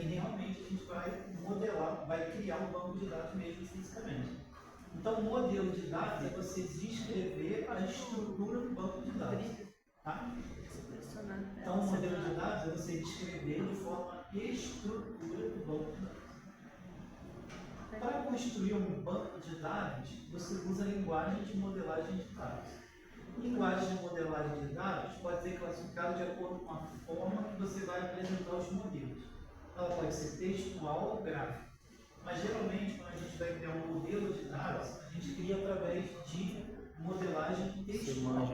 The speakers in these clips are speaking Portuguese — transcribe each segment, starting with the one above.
realmente a gente vai modelar, vai criar um banco de dados mesmo fisicamente. Então, o modelo de dados é você descrever a estrutura do banco de dados. Tá? Então, o modelo de dados é você descrever de forma estrutura do banco de dados. Para construir um banco de dados, você usa a linguagem de modelagem de dados. Linguagem de modelagem de dados pode ser classificada de acordo com a forma que você vai apresentar os modelos. Ela pode ser textual ou gráfica. Mas geralmente, quando a gente vai criar um modelo de dados, a gente cria através de modelagem textual.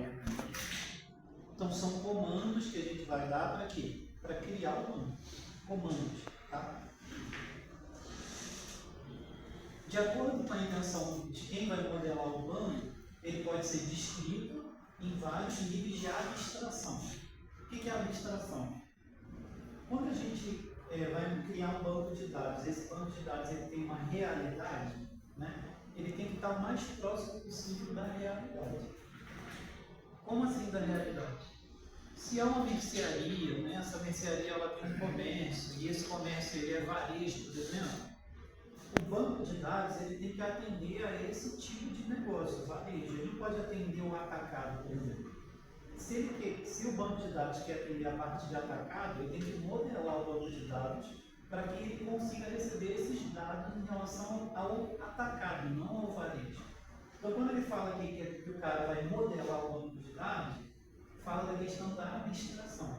Então, são comandos que a gente vai dar para quê? Para criar o banco. Comandos. Tá? De acordo com a intenção de quem vai modelar o banco, ele pode ser descrito em vários níveis de abstração. O que é abstração? Quando a gente vai criar um banco de dados, esse banco de dados ele tem uma realidade, né? Ele tem que estar o mais próximo possível da realidade. Como assim da realidade? Se é uma mercearia, né? Essa mercearia ela tem um comércio, e esse comércio ele é varejo, por exemplo, o banco de dados ele tem que atender a esse tipo de negócio, varejo. Ele não pode atender o atacado, por exemplo. Se o banco de dados quer atender a parte de atacado, ele tem que modelar o banco de dados para que ele consiga receber esses dados em relação ao atacado, não ao varejo. Então, quando ele fala aqui que o cara vai modelar o banco de dados, fala da questão da abstração.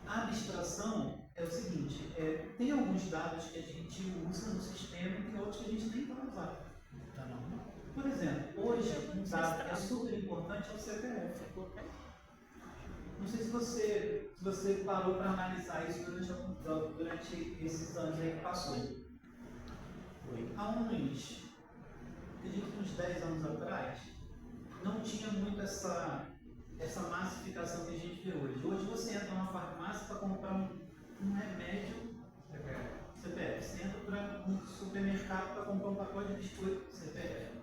A abstração é o seguinte, tem alguns dados que a gente usa no sistema e tem outros que a gente nem vai usar. Tá, não? Por exemplo, hoje um dado que é super importante é o CPF. Não sei se você parou para analisar isso durante esses anos aí que passou. Há uns 10 anos atrás, não tinha muito essa massificação que a gente vê hoje. Hoje você entra numa farmácia para comprar um remédio CPF. Você entra para um supermercado para comprar um pacote de biscoito CPF.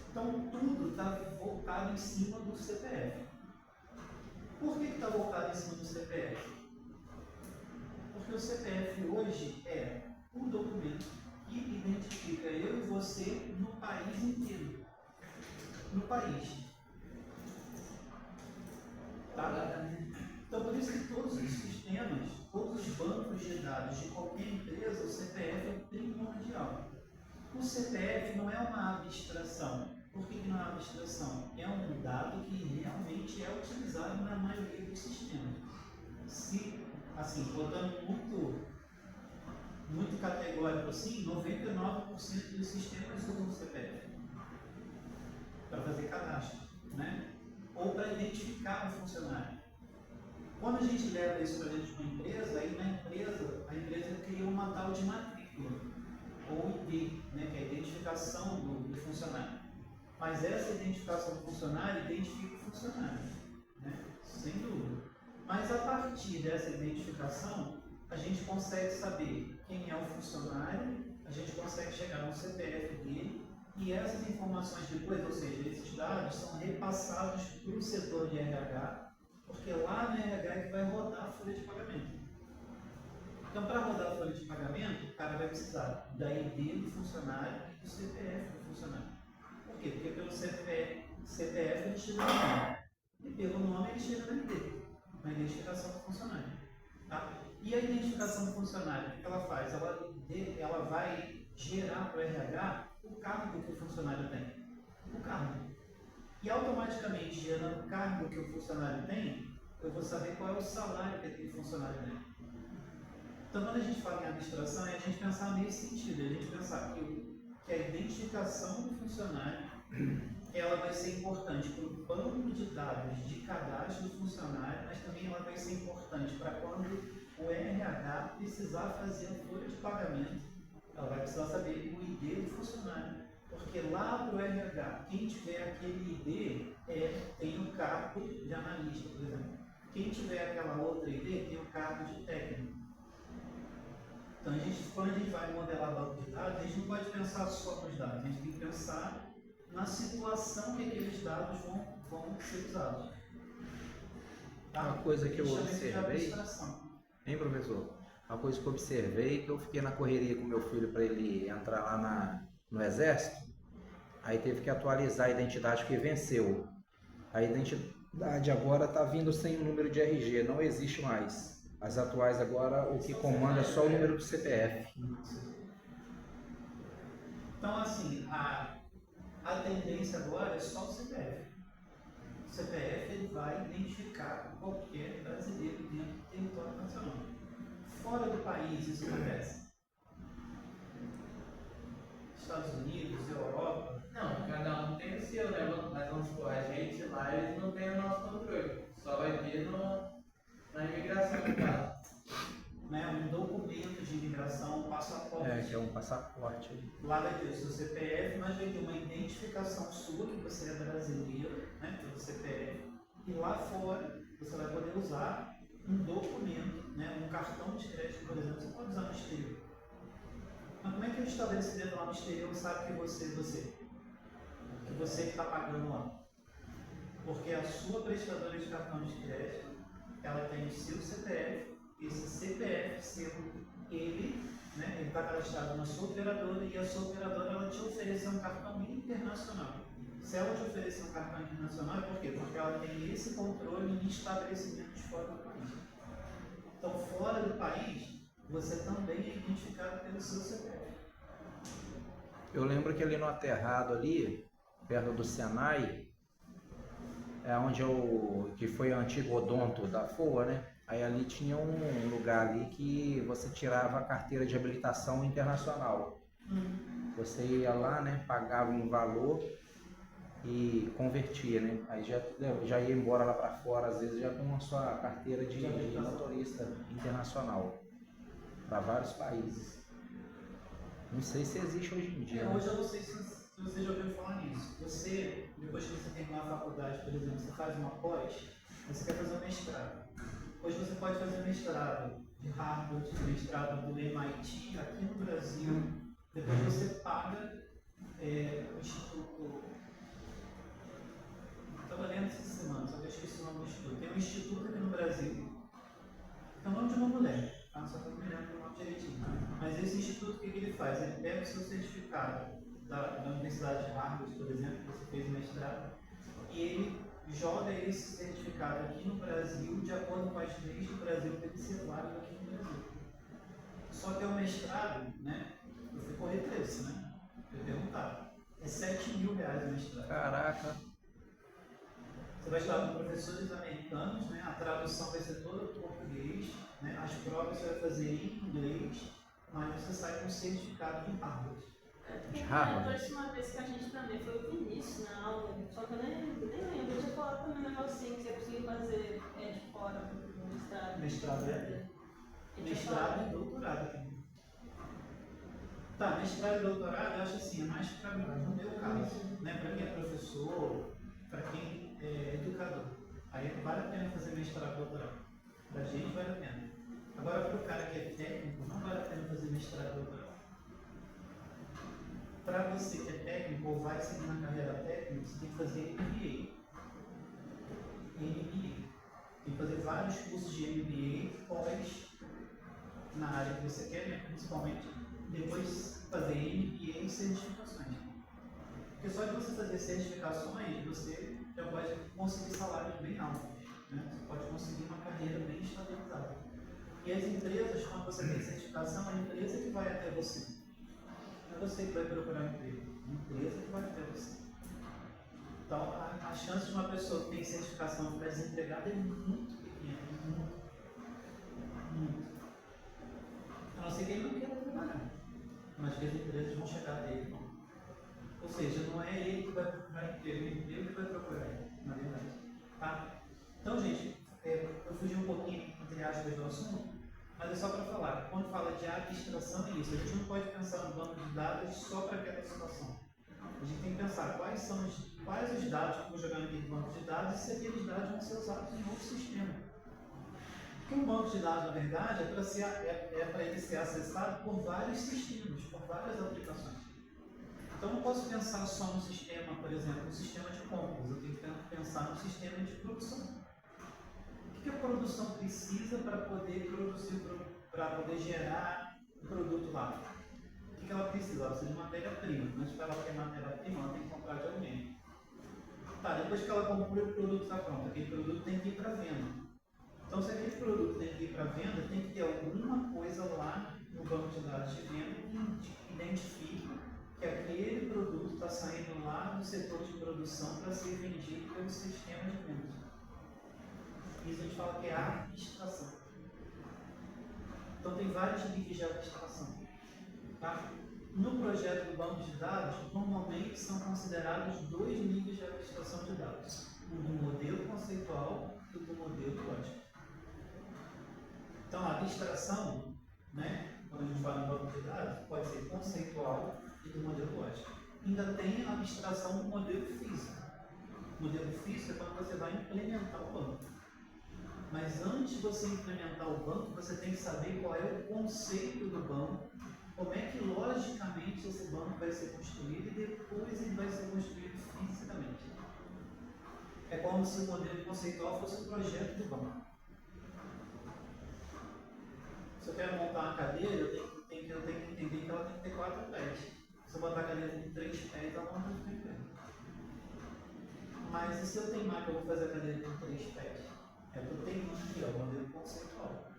Então tudo está voltado em cima do CPF. Por que está voltado em cima do CPF? Porque o CPF hoje é um documento que identifica eu e você no país inteiro. No país. Tá? Então, por isso que todos os sistemas, todos os bancos de dados de qualquer empresa, o CPF é primordial. O CPF não é uma abstração. Por que não é uma abstração? É um dado que realmente é utilizado na maioria dos sistemas. Se, assim, botando muito categórico assim, 99% dos sistemas usam o CPF para fazer cadastro, né? Ou para identificar um funcionário. Quando a gente leva isso para dentro de uma empresa, aí a empresa cria uma tal de matrícula, ou ID, né, que é a identificação do funcionário. Mas essa identificação do funcionário identifica o funcionário, né? Sem dúvida. Mas a partir dessa identificação, a gente consegue saber quem é o funcionário, a gente consegue chegar no CPF dele, e essas informações depois, ou seja, esses dados são repassados para o setor de RH, porque lá no RH é que vai rodar a folha de pagamento. Então, para rodar a folha de pagamento, o cara vai precisar da ID do funcionário e do CPF do funcionário. Por quê? Porque pelo CPF ele chega no nome, e pelo nome ele chega na ID, na identificação do funcionário. Tá? E a identificação do funcionário, o que ela faz? Ela vai gerar para o RH o cargo que o funcionário tem. O cargo. E automaticamente, gerando o cargo que o funcionário tem, eu vou saber qual é o salário que aquele funcionário tem. Então, quando a gente fala em abstração, é a gente pensar nesse sentido, a gente pensar que a identificação do funcionário ela vai ser importante para o banco de dados de cadastro do funcionário, mas também ela vai ser importante para quando o RH precisar fazer a folha de pagamento, ela vai precisar saber o ID do funcionário. Porque lá para o RH, quem tiver aquele ID tem o cargo de analista, por exemplo. Quem tiver aquela outra ID tem o cargo de técnico. Então, quando a gente vai modelar banco de dados, a gente não pode pensar só nos dados, a gente tem que pensar na situação que aqueles dados vão ser usados. Tá? Uma coisa que eu observei, hein, professor? Uma coisa que eu observei, que eu fiquei na correria com meu filho para ele entrar lá no exército, aí teve que atualizar a identidade porque venceu. A identidade agora está vindo sem o número de RG, não existe mais. As atuais agora, o que comanda é só o número do CPF. Então, assim, a tendência agora é só o CPF. O CPF ele vai identificar qualquer brasileiro dentro do território nacional. Fora do país isso acontece. Estados Unidos, Europa. Não, cada um tem o seu, né? Mas vamos supor, a gente lá, eles não têm o nosso controle. Só vai ter na imigração, no caso. Né, um documento de imigração, um passaporte. Que é um passaporte. Lá vai ter o seu CPF, mas vai ter uma identificação sua, que você é brasileiro, né, pelo CPF. E lá fora, você vai poder usar um documento, né, um cartão de crédito, por exemplo, você pode usar no exterior. Mas como é que o estabelecimento lá no exterior sabe que você é você? Que você que está pagando lá? Porque a sua prestadora de cartão de crédito, ela tem o seu CPF, esse CPF sendo ele, né, ele está cadastrado na sua operadora e a sua operadora ela te oferece um cartão internacional. Se ela te oferecer um cartão internacional, é por quê? Porque ela tem esse controle em estabelecimentos fora do país. Então, fora do país, você também é identificado pelo seu CPF. Eu lembro que ali no aterrado ali, perto do Senai, é onde que foi o antigo odonto da FOA, né? Aí ali tinha um lugar ali que você tirava a carteira de habilitação internacional. Você ia lá, né? Pagava um valor e convertia, né? Aí já ia embora lá para fora, às vezes já com a sua carteira de motorista internacional para vários países. Não sei se existe hoje em dia. Hoje eu não sei se você já ouviu falar nisso. Você, depois que você terminar a faculdade, por exemplo, você faz uma pós, você quer fazer um mestrado. Hoje você pode fazer mestrado de Harvard, mestrado do MIT aqui no Brasil. Depois você paga o instituto. Estava lendo essa semana, só que eu esqueci o nome do instituto. Tem um instituto aqui no Brasil. É o nome de uma mulher, tá? Só que eu não me lembro o nome direitinho. Mas esse instituto, o que ele faz? Ele pega o seu certificado da Universidade de Harvard, por exemplo, que você fez mestrado, e ele joga esse certificado aqui no Brasil de acordo com as leis do Brasil para ele ser válido aqui no Brasil. Só que é o mestrado, né? Eu fui correr preço, né? Eu perguntava. É R$7.000 o mestrado. Caraca! Você vai estudar com professores americanos, né? A tradução vai ser toda em português, né? As provas você vai fazer em inglês, mas você sai com um certificado de Harvard. A última vez que a gente também foi o Vinícius na aula, só que eu nem lembro. Eu tinha falado também um negocinho que você conseguia fazer de fora do mestrado. Mestrado e doutorado também. Tá, mestrado e doutorado eu acho assim, é mais para mim, no meu caso, né? Para quem é professor, para quem é educador. Aí vale a pena fazer mestrado e doutorado. Para a gente vale a pena. Agora para o cara que é técnico, não vale a pena fazer mestrado e doutorado. Para você que é técnico ou vai seguir na carreira técnica, você tem que fazer MBA. Tem que fazer vários cursos de MBA pós na área que você quer, né? Principalmente. Depois fazer MBA e certificações. Porque só de você fazer certificações, você já pode conseguir salários bem altos. Né? Você pode conseguir uma carreira bem estabilizada. E as empresas, quando você tem certificação, é a empresa que vai até você. Não é você que vai procurar emprego, é a empresa que vai até você. Então, a chance de uma pessoa que tem certificação para desempregada é muito pequena, muito. A não ser que ele não queira trabalhar, mas que as empresas vão chegar dele. Ou seja, não é ele que vai procurar emprego, é o emprego que vai procurar ele, na verdade. Tá? Então, gente, eu fugi um pouquinho, entre aspas, do assunto, mas é só para falar, quando fala de abstração é isso, a gente não pode pensar no banco de dados só para aquela situação. A gente tem que pensar quais os dados que eu vou jogar naquele banco de dados e se aqueles dados vão ser usados em outro sistema. Porque um banco de dados, na verdade, é para ele ser acessado por vários sistemas, por várias aplicações. Então, eu não posso pensar só no sistema, por exemplo, no sistema de compras, eu tenho que pensar no sistema de produção. O que a produção precisa para poder produzir para poder gerar o produto lá. O que ela precisa? Ela precisa de matéria-prima. Mas para ela ter matéria-prima, ela tem que comprar de alguém. Tá, depois que ela comprou o produto está pronto, aquele produto tem que ir para venda. Então, se aquele produto tem que ir para venda, tem que ter alguma coisa lá no banco de dados de venda que identifique que aquele produto está saindo lá do setor de produção para ser vendido pelo sistema de vendas. Isso a gente fala que é a abstração. Então, tem vários níveis de abstração. Tá? No projeto do banco de dados, normalmente são considerados 2 níveis de abstração de dados: o do modelo conceitual e o do modelo lógico. Então, a abstração, né, quando a gente fala em banco de dados, pode ser conceitual e do modelo lógico. Ainda tem a abstração do modelo físico. O modelo físico é quando você vai implementar o banco. Mas antes de você implementar o banco, você tem que saber qual é o conceito do banco, como é que logicamente esse banco vai ser construído e depois ele vai ser construído fisicamente. É como se o modelo conceitual fosse o projeto do banco. Se eu quero montar uma cadeira, eu tenho que entender que ela tem que ter 4 pés. Se eu botar a cadeira com 3 pés, ela não vai ter pé. Mas e se eu teimar que eu vou fazer a cadeira com 3 pés? É porque eu tenho aqui, ó, o modelo conceitual.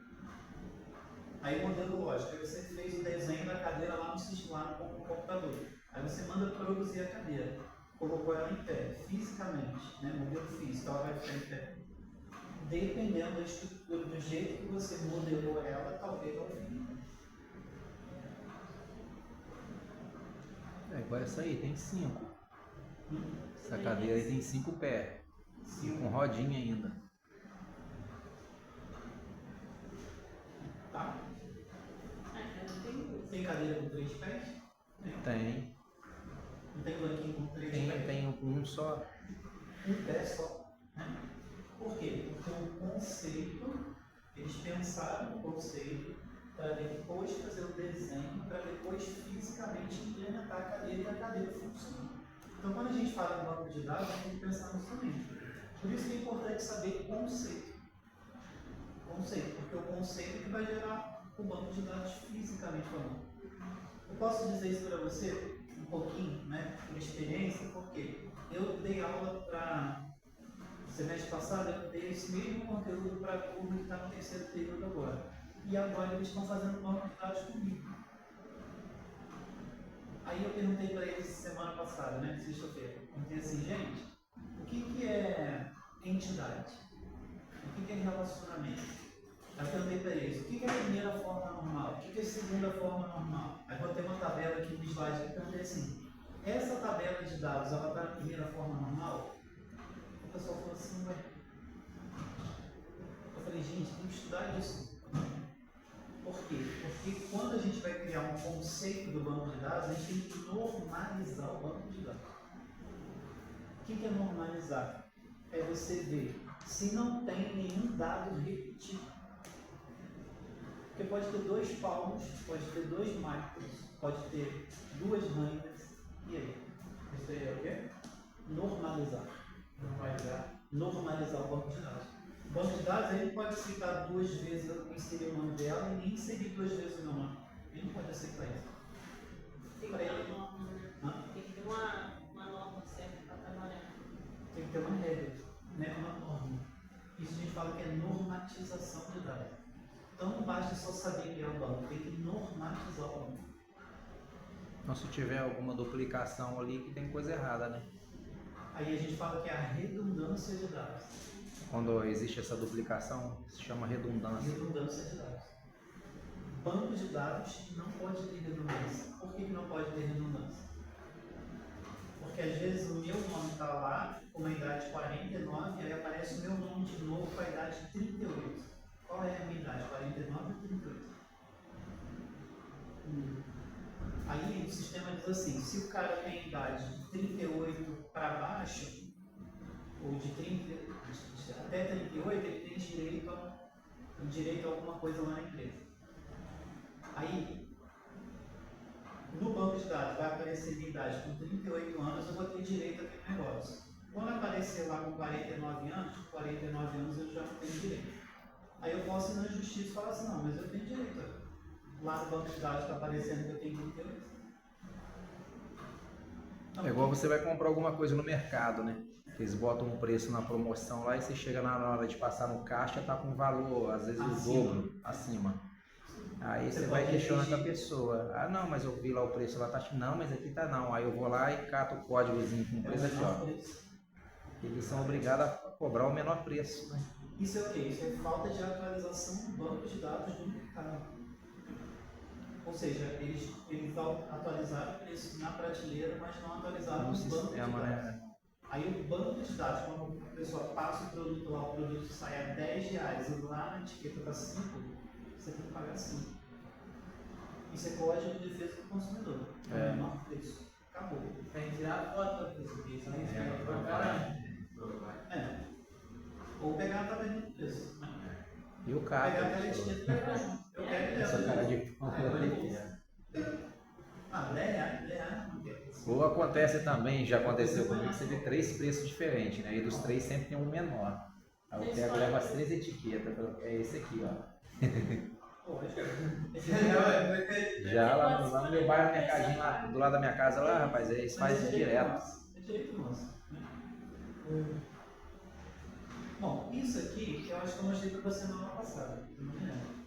Aí o modelo lógico, aí você fez o desenho da cadeira lá no computador. Aí você manda produzir a cadeira. Colocou ela em pé, fisicamente, né? Modelo físico, ela vai ficar em pé. Dependendo da estrutura, do jeito que você modelou ela, talvez ela fique. Igual essa aí, tem 5. Essa cadeira aí tem 5 pés. E com rodinha ainda. Tá? Tem cadeira com 3 pés? Tem. Não tem banquinho com 3 pés? Tem um só. Um pé só. Né? Por quê? Porque o conceito, eles pensaram no conceito para depois fazer o desenho, para depois fisicamente implementar a cadeira e a cadeira funcionar. Então, quando a gente fala em banco de dados, a gente tem que pensar nisso também. Por isso que é importante saber conceito. Conceito, porque o conceito é que vai gerar o banco de dados fisicamente falando. Eu posso dizer isso para você um pouquinho, né, por experiência, porque eu dei aula para semestre passado, eu dei esse mesmo conteúdo para a turma que está no 3º período agora. E agora eles estão fazendo banco de dados comigo. Aí eu perguntei para eles semana passada, né, sexta-feira, eu perguntei assim, gente, o que é entidade? O que é relacionamento? Aí eu perguntei para eles, o que é a primeira forma normal? O que é a segunda forma normal? Aí botei uma tabela aqui no slide e perguntei assim, essa tabela de dados, ela está na primeira forma normal? O pessoal falou assim, ué. Eu falei, gente, tem que estudar isso. Por quê? Porque quando a gente vai criar um conceito do banco de dados, a gente tem que normalizar o banco de dados. O que é normalizar? É você ver se não tem nenhum dado repetido. Porque pode ter 2 palmos, pode ter 2 micros, pode ter 2 ranhas. E aí? Isso aí é o quê? Normalizar. Normalizar. Normalizar o banco de dados. O banco de dados ele pode citar 2 vezes eu inserir o nome dela e nem inserir 2 vezes o meu nome. Ele não pode aceitar isso. Tem que ter uma norma, né? Tem que ter uma norma certa para trabalhar. Tem que ter uma regra, né? Uma norma. Isso a gente fala que é normatização de dados. Então não basta só saber criar o banco, tem que normatizar o banco. Então se tiver alguma duplicação ali que tem coisa errada, né? Aí a gente fala que é a redundância de dados. Quando existe essa duplicação, se chama redundância. Redundância de dados. Banco de dados não pode ter redundância. Por que não pode ter redundância? Porque às vezes o meu nome está lá com uma idade de 49 e aí aparece o meu nome de novo com a idade de 38. Qual é a minha idade? 49 ou 38? Aí o sistema diz assim, se o cara tem idade de 38 para baixo, ou de 30 até 38, ele tem direito a alguma coisa lá na empresa. Aí, no banco de dados vai aparecer minha idade com 38 anos, eu vou ter direito àquele negócio. Quando aparecer lá com 49 anos, eu já não tenho direito. Aí eu posso ir na justiça e falar assim, não, mas eu tenho direito. Lá no banco de dados está aparecendo que eu tenho direito. É igual você vai comprar alguma coisa no mercado, né? Eles botam um preço na promoção lá e você chega na hora de passar no caixa, tá com um valor, às vezes o dobro acima. Aí você vai questionar com a pessoa. Ah, não, mas eu vi lá o preço, ela tá achando, não, mas aqui tá não. Aí eu vou lá e cato o códigozinho com o preço aqui, ó. Eles são obrigados a cobrar o menor preço, né? Isso é o quê? Isso é falta de atualização do banco de dados do mercado. Ou seja, eles atualizaram o preço na prateleira, mas não atualizaram No o banco de sistema, dados. né? Aí o banco de dados, quando a pessoa passa o produto lá, o produto sai a R$10 e lá na etiqueta está 5, você tem que pagar 5. Isso é código de defesa do consumidor. É o menor preço. Acabou. Tem que tirar foto disso aqui, senão isso é pra caralho. É. Ou pegar a tabela do preço. Né? E o Pegar carro. aquela etiqueta e levar junto. Eu quero que Essa cara leve. de pau Ah, R$10 não quer. Ou acontece também, já aconteceu comigo, você vê 3 preços diferentes, né? E dos 3 sempre tem um menor. Aí eu pego e levo as 3 etiquetas, é esse aqui, ó. Lógico. Já lá no meu bairro, mercadinho lá do lado da minha casa, lá, rapaz, eles fazem isso direto. É direito nosso. Né? Bom, isso aqui eu acho que eu mostrei para você na aula passada. Não me lembro.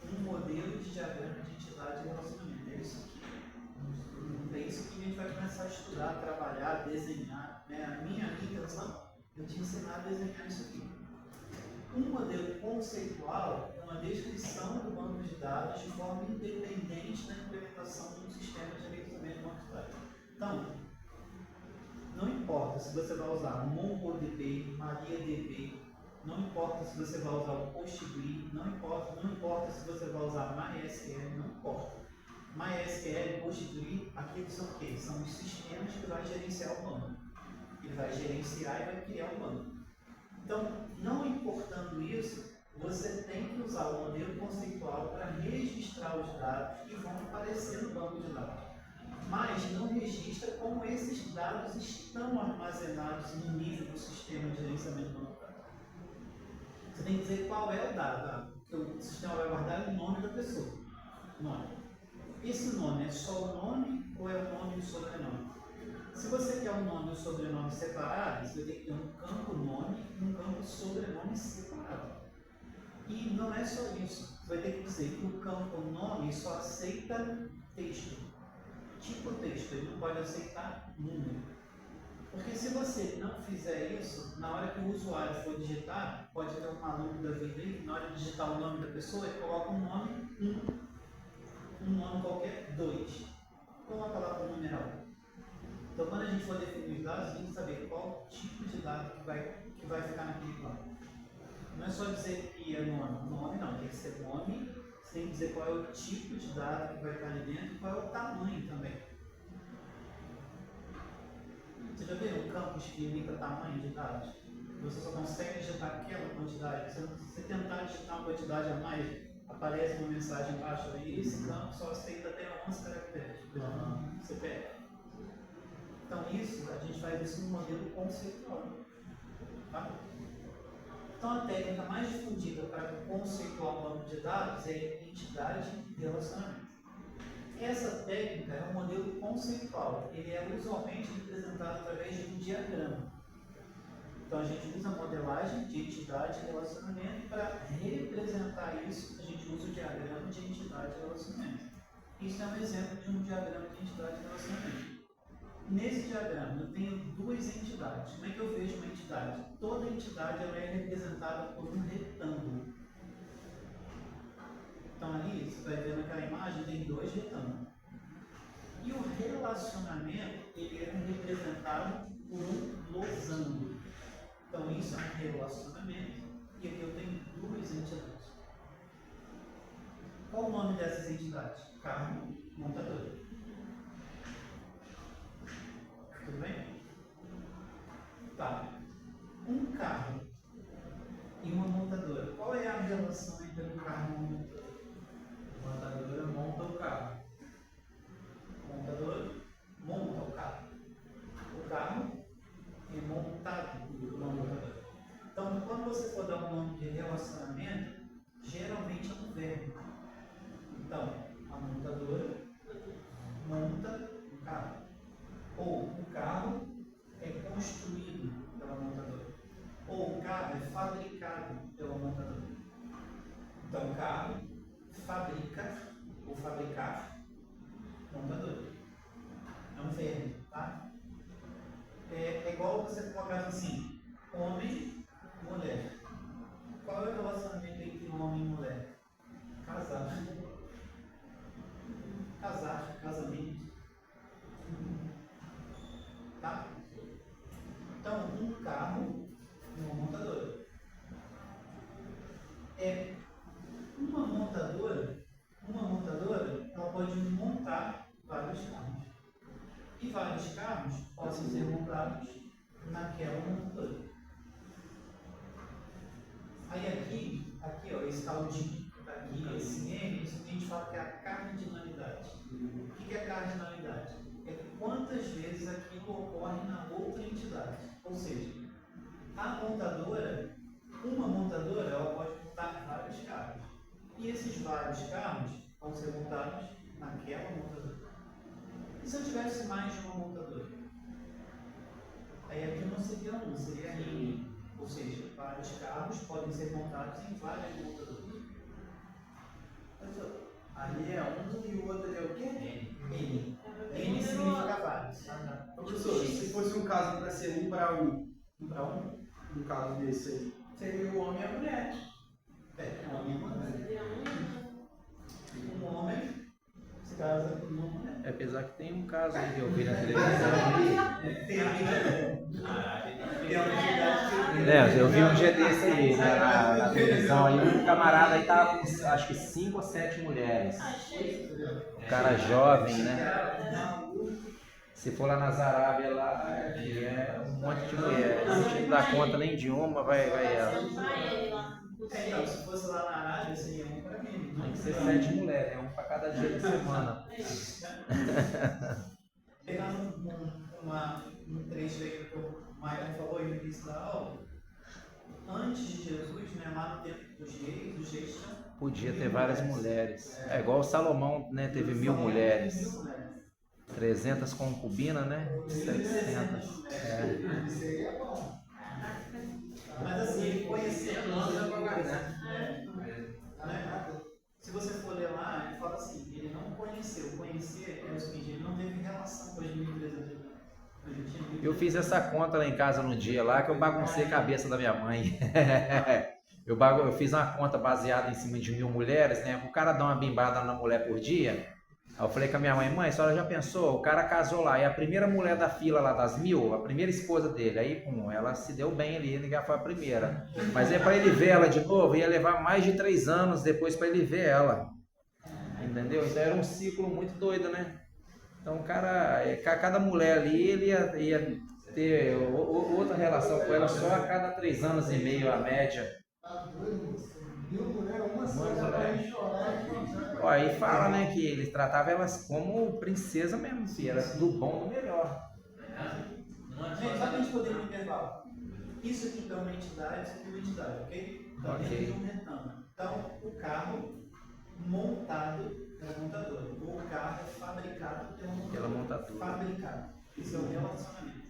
Um modelo de diagrama de entidade e relacionamento. É isso aqui. É isso que a gente vai começar a estudar, trabalhar, desenhar. Né? A minha intenção, eu te ensinar a desenhar isso aqui. Um modelo conceitual é uma descrição do banco de dados de forma independente da implementação de um sistema de gerenciamento de banco de dados. Então, não importa se você vai usar MongoDB, MariaDB, não importa se você vai usar o PostgreSQL, não importa se você vai usar MySQL, não importa. MySQL e PostgreSQL, aqueles são o quê? São os sistemas que vai gerenciar o banco. Ele vai gerenciar e vai criar o banco. Então, não importando isso, você tem que usar o modelo conceitual para registrar os dados que vão aparecer no banco de dados. Mas não registra como esses dados estão armazenados no nível do sistema de gerenciamento do banco de dados. Você tem que dizer qual é o dado, que o sistema vai guardar o nome da pessoa. Nome. Esse nome é só o nome ou é o nome e o sobrenome? Se você quer um nome e um sobrenome separados, você vai ter que ter um campo nome e um campo sobrenome separado. E não é só isso. Você vai ter que dizer que o campo nome só aceita texto. Tipo texto, ele não pode aceitar número. Porque se você não fizer isso, na hora que o usuário for digitar, pode ter um maluco da vida aí, na hora de digitar o nome da pessoa, ele coloca um nome 1, um nome qualquer 2. Coloca lá para o numeral. Então, quando a gente for definir os dados, a gente tem que saber qual tipo de dado que vai ficar naquele campo. Não é só dizer que é nome. Nome não, tem que ser nome. Você tem que dizer qual é o tipo de dado que vai estar ali dentro e qual é o tamanho também. Você já viu um campo que limita tamanho de dados? Você só consegue digitar aquela quantidade. Se você tentar digitar uma quantidade a mais, aparece uma mensagem embaixo aí, esse campo só aceita até 11 caracteres. Você perde. Então isso, a gente faz isso no modelo conceitual. Tá? Então a técnica mais difundida para conceituar um banco de dados é entidade e relacionamento. Essa técnica é um modelo conceitual. Ele é usualmente representado através de um diagrama. Então a gente usa a modelagem de entidade e relacionamento e para representar isso, a gente usa o diagrama de entidade e relacionamento. Isso é um exemplo de um diagrama de entidade e relacionamento. Nesse diagrama eu tenho duas entidades. Como é que eu vejo uma entidade? Toda entidade ela é representada por um retângulo. Então ali, você vai ver naquela imagem, tem 2 retângulos. E o relacionamento, ele é representado por um losango. Então isso é um relacionamento e aqui eu tenho 2 entidades. Qual o nome dessas entidades? Carro, montadora. Tudo bem? Tá. Um carro e uma montadora. Qual é a relação entre um carro e uma montadora? A montadora monta o carro. O montador monta o carro. O carro é montado por uma montadora. Então, quando você for dar um nome de relacionamento, fabrica ou fabricar montador. É um verbo, tá? É igual você colocar assim, homem, mulher. Qual é o relacionamento entre homem e mulher? Casar. Casar, casamento. Tá? Então, um carro e uma montadora. Uma montadora, ela pode montar vários carros. E vários carros podem ser montados naquela montadora. Aí aqui ó, esse tal de aqui, esse M, isso que a gente fala que é a cardinalidade. O que é a cardinalidade? É quantas vezes aquilo ocorre na outra entidade. Ou seja, uma montadora, ela pode montar vários carros. E esses vários carros vão ser montados naquela montadora. E se eu tivesse mais de uma montadora? Aí aqui não seria um, seria N. Ou seja, vários carros podem ser montados em várias montadoras. Ali é um e o outro é o quê? N. N significa vários. Professor, se fosse um caso para ser um para um, um caso desse aí, Seria o homem e a mulher. Um homem e uma mulher. Um homem se casa com uma mulher. Apesar que tem um caso aí que eu vi na televisão. Eu vi um dia desse aí, né, na televisão, aí um camarada aí tava com acho que 5 ou 7 mulheres. Um cara jovem, né? Se for lá nas Arábias lá, é um monte de mulher. Se não dá conta nem de uma, vai ela. Então, se fosse lá na Arábia, seria um para mim. Tem que ser 7 mulheres, é um para cada dia da semana. Pegando um trecho aí que o Maicon falou no início da aula, antes de Jesus, né, lá no tempo dos reis, os reis tinham. Podia ter várias mulheres. É igual o Salomão, né? Teve 1000 mulheres. 300 concubinas, né? 700. isso aí é bom. Mas assim, ele conhecia Se você for ler lá, ele fala assim, ele não conheceu. Conhecer é o seguinte, ele não teve relação com as 1.300 mulheres. Eu fiz essa conta lá em casa no dia lá que eu baguncei a cabeça da minha mãe. Eu fiz uma conta baseada em cima de 1000 mulheres, né? O cara dá uma bimbada na mulher por dia. Aí eu falei com a minha mãe, a senhora já pensou? O cara casou lá, e a primeira mulher da fila lá das 1000, a primeira esposa dele, aí ela se deu bem ali, ele já foi a primeira. Mas aí para ele ver ela de novo, ia levar mais de 3 anos depois para ele ver ela. Entendeu? Então era um ciclo muito doido, né? Então o cara, cada mulher ali, ele ia ter outra relação com ela só a cada 3 anos e meio, a média. Ó, aí fala, né, que ele tratava elas como princesa mesmo, filho, era do bom do melhor. Gente, só pra gente poder ir no intervalo. Isso aqui é uma entidade, isso aqui é uma entidade, ok? Então, Ok. dentro de um retângulo. Então, o carro montado pela montadora. O carro é fabricado pela montadora. Fabricado. Isso é o relacionamento.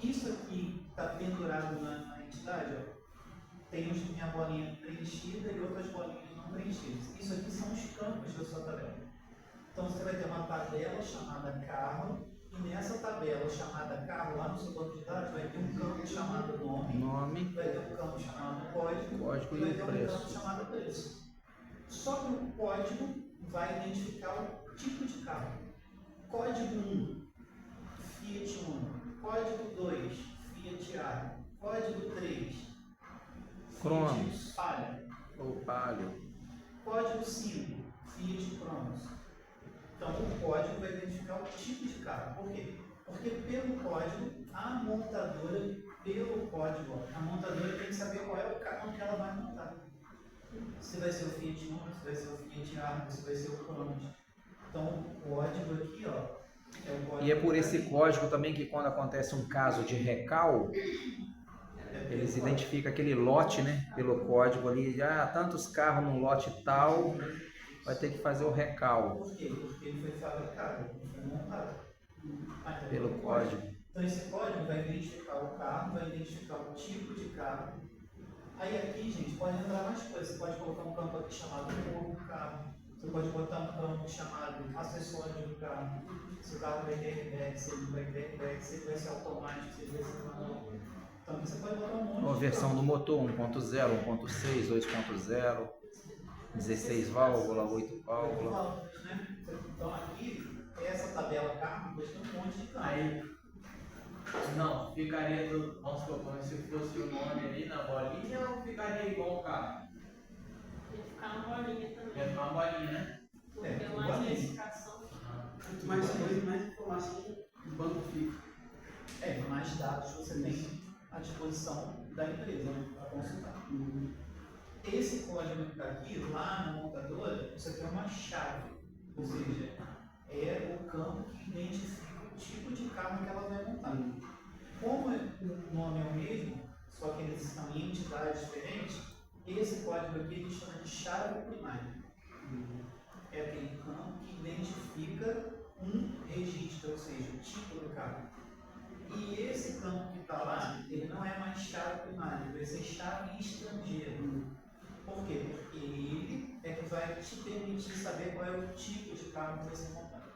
Isso aqui está pendurado na entidade, ó. Tem minha bolinha preenchida e outras bolinhas não preenchidas. Isso aqui são os campos da sua tabela. Então você vai ter uma tabela chamada carro, e nessa tabela chamada carro, lá no seu banco de dados, vai ter um campo chamado nome, vai ter um campo chamado código e vai ter um campo chamado preço. Só que o código vai identificar o tipo de carro. Código 1, Fiat Uno. Código 2, Fiat Argo. Código 3, Cronos. Palio. Ou Palio. Código 5, Fiat Cronos. Então, o código vai identificar o tipo de carro. Por quê? Porque pelo código, a montadora tem que saber qual é o carro que ela vai montar. Se vai ser o Fiat Uno, se vai ser o Fiat Argo, se vai ser o Cronos. Então, o código aqui, ó, é o código. E é por esse código também que quando acontece um caso de recal, eles identificam aquele lote, né? Pelo código ali, tantos carros num lote tal, vai ter que fazer o recal. Por quê? Porque ele foi fabricado, ele foi montado. Pelo código. Então esse código vai identificar o carro, vai identificar o tipo de carro Aí aqui, gente, pode entrar mais coisas. Você pode colocar um campo aqui chamado cor do carro. Você pode botar um campo chamado acessório do carro. Se o carro vai ter airbag, se ele não vai ter airbag, se ele vai ser automático, se ele vai ser manual. Então aqui você pode botar um monte Uma de versão campo. do motor 1.0, 1.6, 2.0, 16 válvulas, 8 válvulas. Né? Então aqui, essa tabela carro, tem um monte de campo. Aí, não, ficaria vamos supor, como se fosse o nome ali na bolinha ou ficaria igual o carro? Tem que ficar uma bolinha também. Ia ficar uma bolinha, né? Porque É, é uma bolinha. especificação. Quanto mais coisa, mais informação o banco fica. Mais dados você tem à disposição da empresa, né, para consultar. Esse código que está aqui, lá na montadora, você tem uma chave, ou seja, é o campo que identifica o tipo de carro que ela vai montar. Como o nome é o mesmo, só que eles estão em entidades diferentes, esse código aqui a gente chama de chave primária. É aquele campo que identifica um registro, ou seja, o tipo do carro. E esse campo que está lá, ele não é mais chave primária, ele vai ser chave estrangeira. Por quê? Porque ele é que vai te permitir saber qual é o tipo de carro que vai ser montado.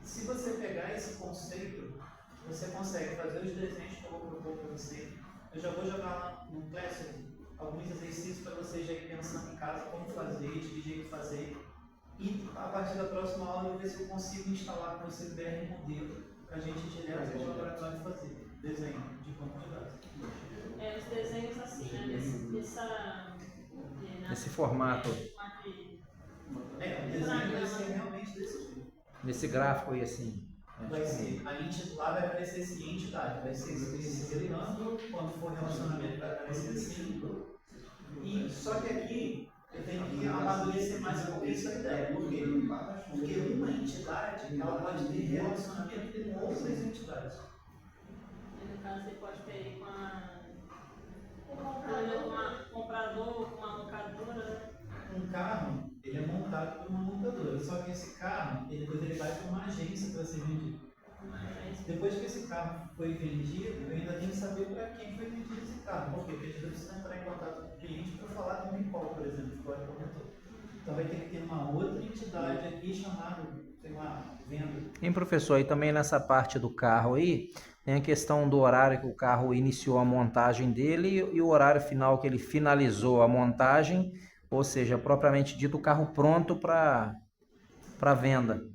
Se você pegar esse conceito, você consegue fazer os desenhos que eu vou propor para você. Eu já vou jogar lá no Classroom alguns exercícios para você já ir pensando em casa como fazer, de que jeito fazer. E a partir da próxima aula eu vou ver se eu consigo instalar com você o BR modelo para a gente ir direto para o laboratório fazer desenho de banco de dados. Os desenhos assim, né? Nesse formato. O desenho vai ser realmente desse jeito. Nesse gráfico aí assim. Vai ser, lá vai aparecer assim, entidade, vai ser esse triângulo, quando for relacionamento vai aparecer assim. E só que aqui eu tenho que amadurecer mais um pouquinho essa ideia. Por quê? Porque uma entidade ela pode ter relacionamento com outras entidades. No caso, você pode ter com um comprador, com uma locadora, né? Um carro, ele é montado por uma montadora, só que esse carro, depois ele vai para uma agência para ser vendido. Depois que esse carro foi vendido, eu ainda tenho que saber para quem foi vendido esse carro. Por quê? Porque a gente precisa entrar em contato com o cliente para falar com o recall, por exemplo, que pode comentar. Então vai ter que ter uma outra entidade aqui chamada, sei lá, venda. Hein, professor, aí também nessa parte do carro aí, tem a questão do horário que o carro iniciou a montagem dele e o horário final que ele finalizou a montagem, ou seja, propriamente dito, o carro pronto para venda.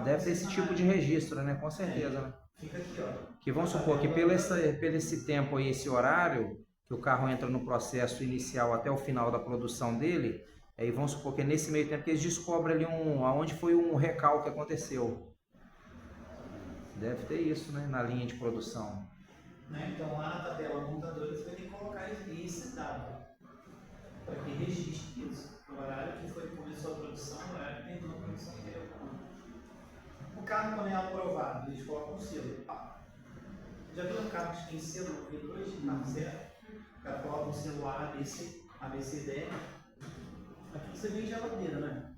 Deve ter esse tipo de registro, né? Com certeza, né? Fica aqui, ó. Que vamos supor que pelo esse tempo aí, esse horário, que o carro entra no processo inicial até o final da produção dele, aí vamos supor que é nesse meio tempo que eles descobrem ali aonde foi um recalque que aconteceu. Deve ter isso, né? Na linha de produção. Então lá na tabela montadora você vai ter que colocar esse dado para que registre isso. O horário que começou a produção, o horário que terminou a produção dele. O carro, quando é aprovado, eles colocam um selo. Já viram carros que tem selo V2, carro zero? O cara coloca um selo A, ABC, ABCD. Aqui você vê geladeira, né?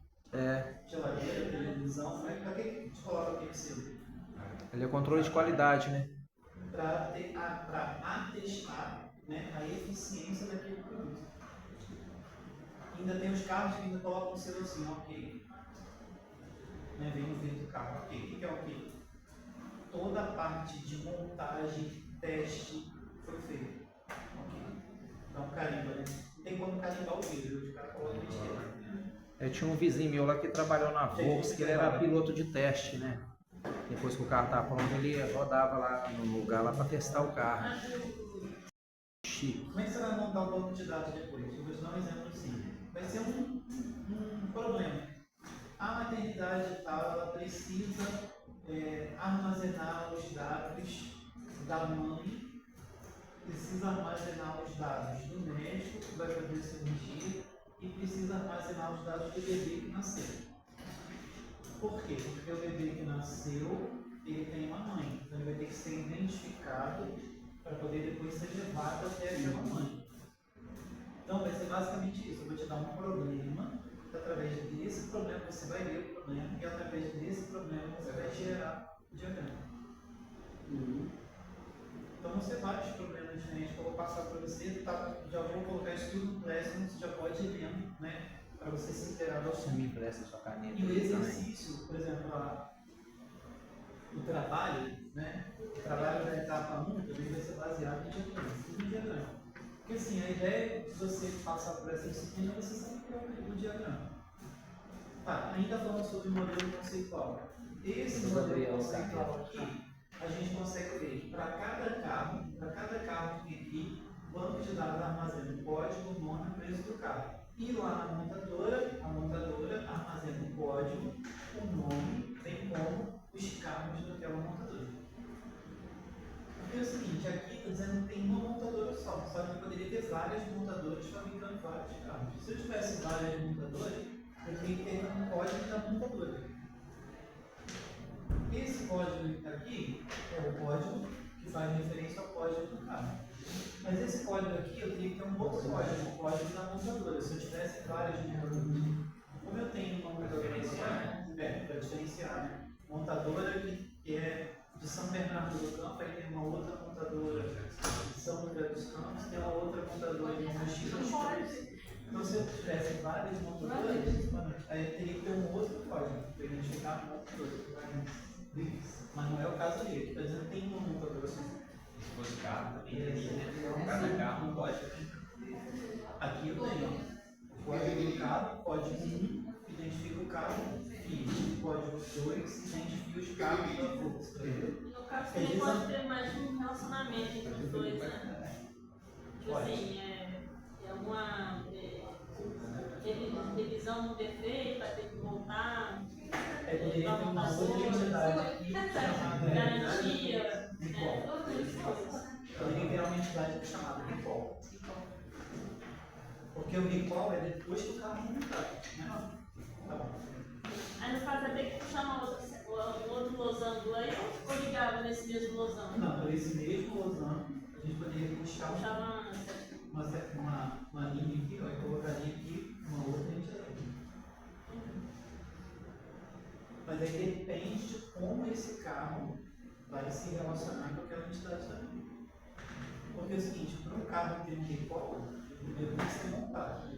Geladeira, televisão. Para que a gente coloca aquele selo? Ele é controle de qualidade, né? Para atestar, né, a eficiência daquele produto. Ainda tem os carros que ainda colocam um selo assim, ok. Né, vem no vidro do carro, ok. O que é ok? Toda a parte de montagem, teste, foi feita. Ok. Então carimba, né? Não tem como carimbar o vidro, os caras colocam etiqueta. Eu tinha um vizinho meu lá que trabalhou na Volks, que ele era piloto de teste, né? Depois que o carro estava pronto, ele rodava lá no lugar lá para testar o carro. Chique. Como é que você vai montar o banco de dados depois? Eu vou te dar um exemplo simples. Vai ser um problema. A maternidade tal, ela precisa armazenar os dados da mãe, precisa armazenar os dados do médico que vai fazer a cirurgia e precisa armazenar os dados do bebê que nasceu. Por quê? Porque o bebê que nasceu, ele tem uma mãe, então ele vai ter que ser identificado para poder depois ser levado até aquela mãe. Então vai ser basicamente isso, eu vou te dar um problema, através desse problema você vai ler o problema e através desse problema você vai gerar o diagrama. Então vão ser vários problemas diferentes que eu vou passar para você, tá? Já vou colocar isso tudo no Classroom, você já pode ir vendo, né? Para você se inteirar do Você assunto. me empresta sua caneta E o aí também. exercício, por exemplo, o trabalho, né? O trabalho da etapa 1 também vai ser baseado em diagrama, tudo em diagrama. Porque assim, a ideia de você passar por essa disciplina é você saber criar o diagrama. Tá, ainda falando sobre o modelo conceitual. Esse modelo conceitual aqui, a gente consegue ver que para cada carro que tem aqui, o banco de dados armazena o código, o nome e o preço do carro. E lá na montadora, a montadora armazena o código, o nome, bem como os carros daquela montadora. Porque é o seguinte, aqui está dizendo que tem uma montadora só que poderia ter várias montadoras fabricando vários carros. Se eu tivesse várias montadoras, eu teria que ter um código da montadora. Esse código que está aqui é o código que faz referência ao código do carro. Mas esse código aqui eu teria que ter um outro código, o código da montadora. Se eu tivesse várias montadoras, como eu tenho uma montadora para diferenciar, né? Montadora que é de São Bernardo do Campo, aí tem uma outra montadora de São José dos Campos, tem uma outra montadora de Mogi. Então, se eu tivesse várias montadoras, aí eu teria que ter um outro código para identificar a montadora. Mas não é o caso ali, está dizendo que tem uma montadora só. Se fosse carro, também teria, né? Cada carro pode. Aqui eu tenho o código do carro, código 1, identifica o carro, e código 2, identifica os carros da Volkswagen. No caso, também pode ter mais de um relacionamento entre os dois, né? Tipo assim, é uma revisão do defeito, vai ter que voltar. Poderia ter uma outra entidade aqui chamada garantia, recall. Poderia ter uma entidade chamada recall. Porque o recall é depois que o carro é montado, né? Tá bom. Aí no caso vai ter que puxar um outro losango aí ou ligava nesse mesmo losango? Não, por esse mesmo losango, a gente poderia puxar uma linha aqui, ó, e colocaria aqui uma outra entidade. Mas aí depende de como esse carro vai se relacionar com aquela entidade também. Porque é o seguinte, para um carro ter um recall, primeiro tem que ser montado.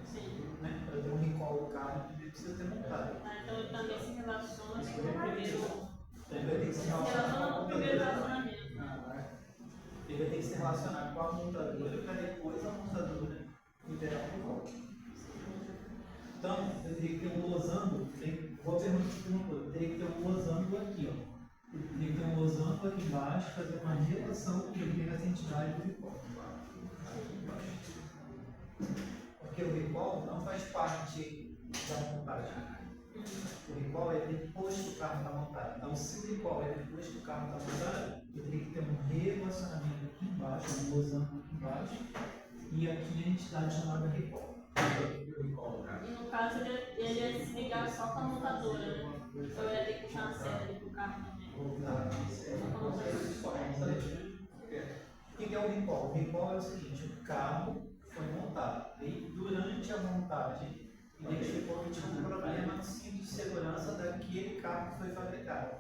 Sim. Né? Para ter um recall do carro, primeiro precisa ter montado. Então ele também se relaciona com o primeiro. Ele vai ter que se Se relaciona com o primeiro relacionamento. Ele vai ter que se relacionar com a montadora para depois a montadora liberar o recall. Então, eu teria que ter um losango, vou perguntar uma coisa, eu teria que ter um losango aqui, ó. Eu teria que ter um losango aqui embaixo, fazer uma relação entre essa entidade do recall. Porque o recall não faz parte da montagem. O recall é depois que o carro está montado. Então, se o recall é depois que o carro está montado, eu teria que ter um relacionamento aqui embaixo, um losango aqui embaixo, e aqui a entidade chamada recall. E no caso ele ia se ligar só com a montadora, né? Então eu ia ter que puxar uma seta ali pro carro também. O que é o recall? O recall é o seguinte, o carro foi montado. E durante a montagem identificou que tinha um problema no cinto de segurança daquele carro que foi fabricado.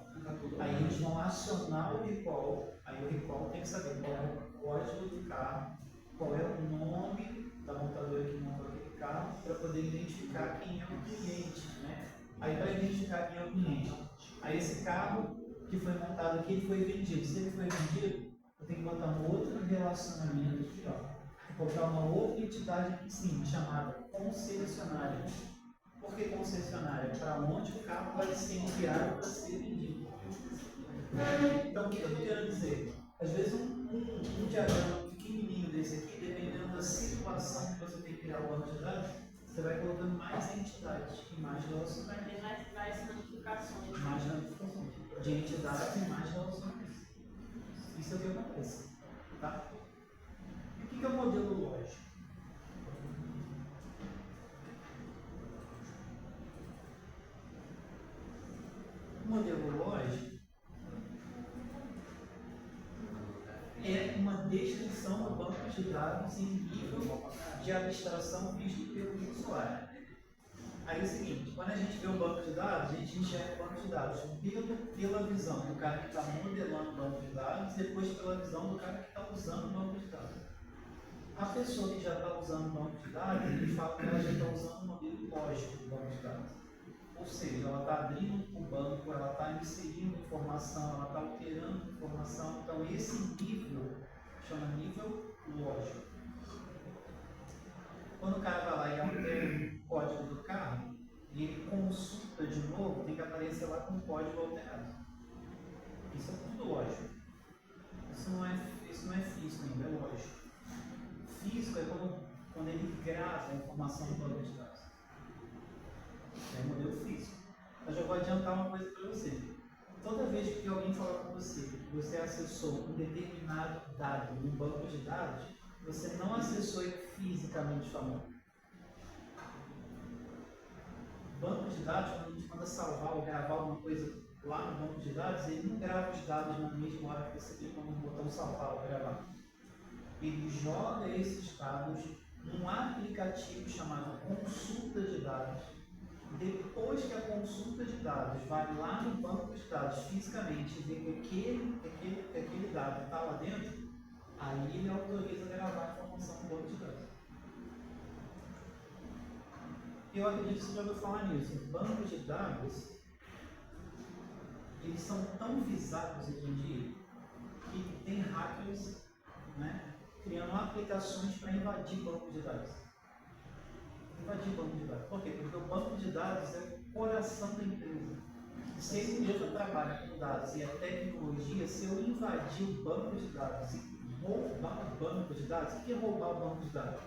Aí eles vão acionar o recall, aí o recall tem que saber qual é o código do carro, qual é o nome da montadora que montou aquele carro, para poder identificar quem é o cliente, né? Aí para identificar quem é o cliente, aí esse carro que foi montado aqui, ele foi vendido. Se ele foi vendido, eu tenho que botar um outro relacionamento aqui, ó. Colocar uma outra entidade aqui em cima, chamada concessionária. Por que concessionária? Para onde o carro vai ser enviado para ser vendido. Então, o que eu estou querendo dizer? Às vezes, um diagrama pequenininho desse aqui, dependendo da situação que você tem que criar o banco de dados, você vai colocando mais entidades e mais relações. Vai ter mais notificações. Mais notificações de entidades e mais relações. Isso é o que acontece. Tá? E o que é o modelo lógico? O modelo lógico é uma descrição do banco de dados em nível de abstração visto pelo usuário. Aí é o seguinte, quando a gente vê um banco de dados, a gente enxerga o banco de dados pela visão do cara que está modelando o banco de dados e depois pela visão do cara que está usando o banco de dados. A pessoa que já está usando o banco de dados, ele fala que ela já está usando o modelo lógico do banco de dados. Ou seja, ela está abrindo o banco, ela está inserindo informação, ela está alterando informação. Então, esse nível chama nível lógico. Quando o cara vai lá e altera o código do carro, e ele consulta de novo, tem que aparecer lá com o código alterado. Isso é tudo lógico. Isso não é físico ainda, é lógico. Físico é quando ele grava a informação do banco de dados. É o modelo físico. Eu já vou adiantar uma coisa para você. Toda vez que alguém falar com você que você acessou um determinado dado no banco de dados, você não acessou ele fisicamente falando. Banco de dados, quando a gente manda salvar ou gravar alguma coisa lá no banco de dados, ele não grava os dados na mesma hora que você clica no botão salvar ou gravar. Ele joga esses dados num aplicativo chamado consulta de dados. Depois que a consulta de dados vai lá no banco de dados fisicamente e vê que aquele dado está lá dentro, aí ele autoriza a gravar a informação no banco de dados. Eu acredito que você já ouviu falar nisso. Bancos de dados, eles são tão visados hoje em dia que tem hackers, né, criando aplicações para invadir bancos de dados. Invadir banco de dados. Por quê? Porque o banco de dados é o coração da empresa. Se a empresa trabalha com dados e a tecnologia, se eu invadir o banco de dados e roubar o banco de dados, o que é roubar o banco de dados?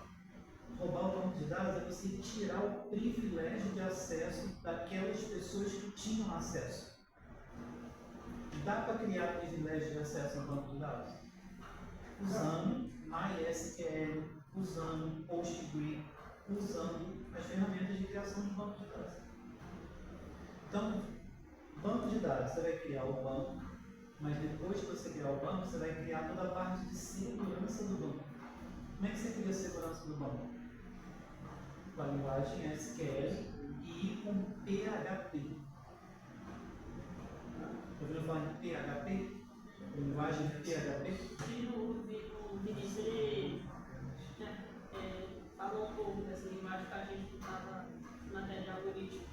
Roubar o banco de dados é você tirar o privilégio de acesso daquelas pessoas que tinham acesso. Dá para criar privilégio de acesso ao banco de dados? Usando MySQL, usando PostgreSQL, usando as ferramentas de criação de banco de dados. Então, banco de dados, você vai criar o banco, mas depois que você criar o banco, você vai criar toda a parte de segurança do banco. Como é que você cria a segurança do banco? Com a linguagem SQL e com PHP. Está ouvindo falar em PHP? Linguagem PHP? E o Vinícius, ele falou um pouco dessa linguagem que a gente estava na matéria de algoritmo.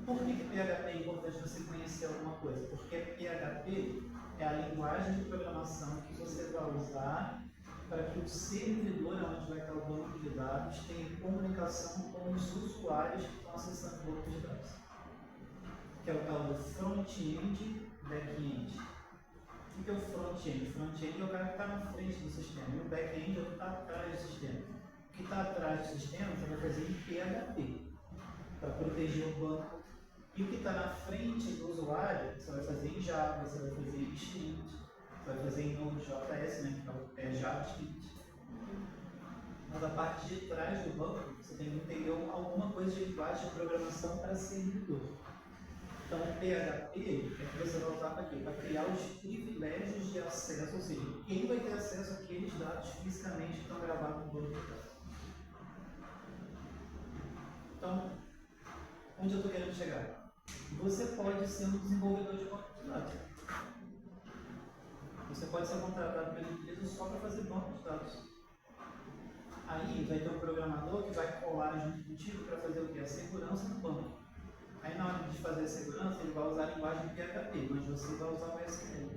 Por que PHP é importante você conhecer alguma coisa? Porque PHP é a linguagem de programação que você vai usar para que o servidor onde vai estar o banco de dados tenha comunicação com os usuários que estão acessando o banco de dados. Que é o tal do front-end e back-end. O que é o front-end? O front-end é o cara que está na frente do sistema, e o back-end é o que está atrás do sistema. O que está atrás do sistema você vai fazer em PHP, para proteger o banco. E o que está na frente do usuário, você vai fazer em Java, você vai fazer em Script, você vai fazer em Node.js, né, que é JavaScript. Mas a parte de trás do banco, você tem que entender alguma coisa de linguagem de programação para servidor. Então, o PHP é que você vai usar para quê? Para criar os privilégios de acesso, ou seja, quem vai ter acesso àqueles dados fisicamente que estão gravados no banco de dados. Então, onde eu estou querendo chegar? Você pode ser um desenvolvedor de banco de dados. Você pode ser contratado pela empresa só para fazer banco de dados. Aí vai ter um programador que vai colar junto contigo para fazer o quê? A segurança do banco. Aí na hora de fazer a segurança, ele vai usar a linguagem PHP, mas você vai usar o SQL.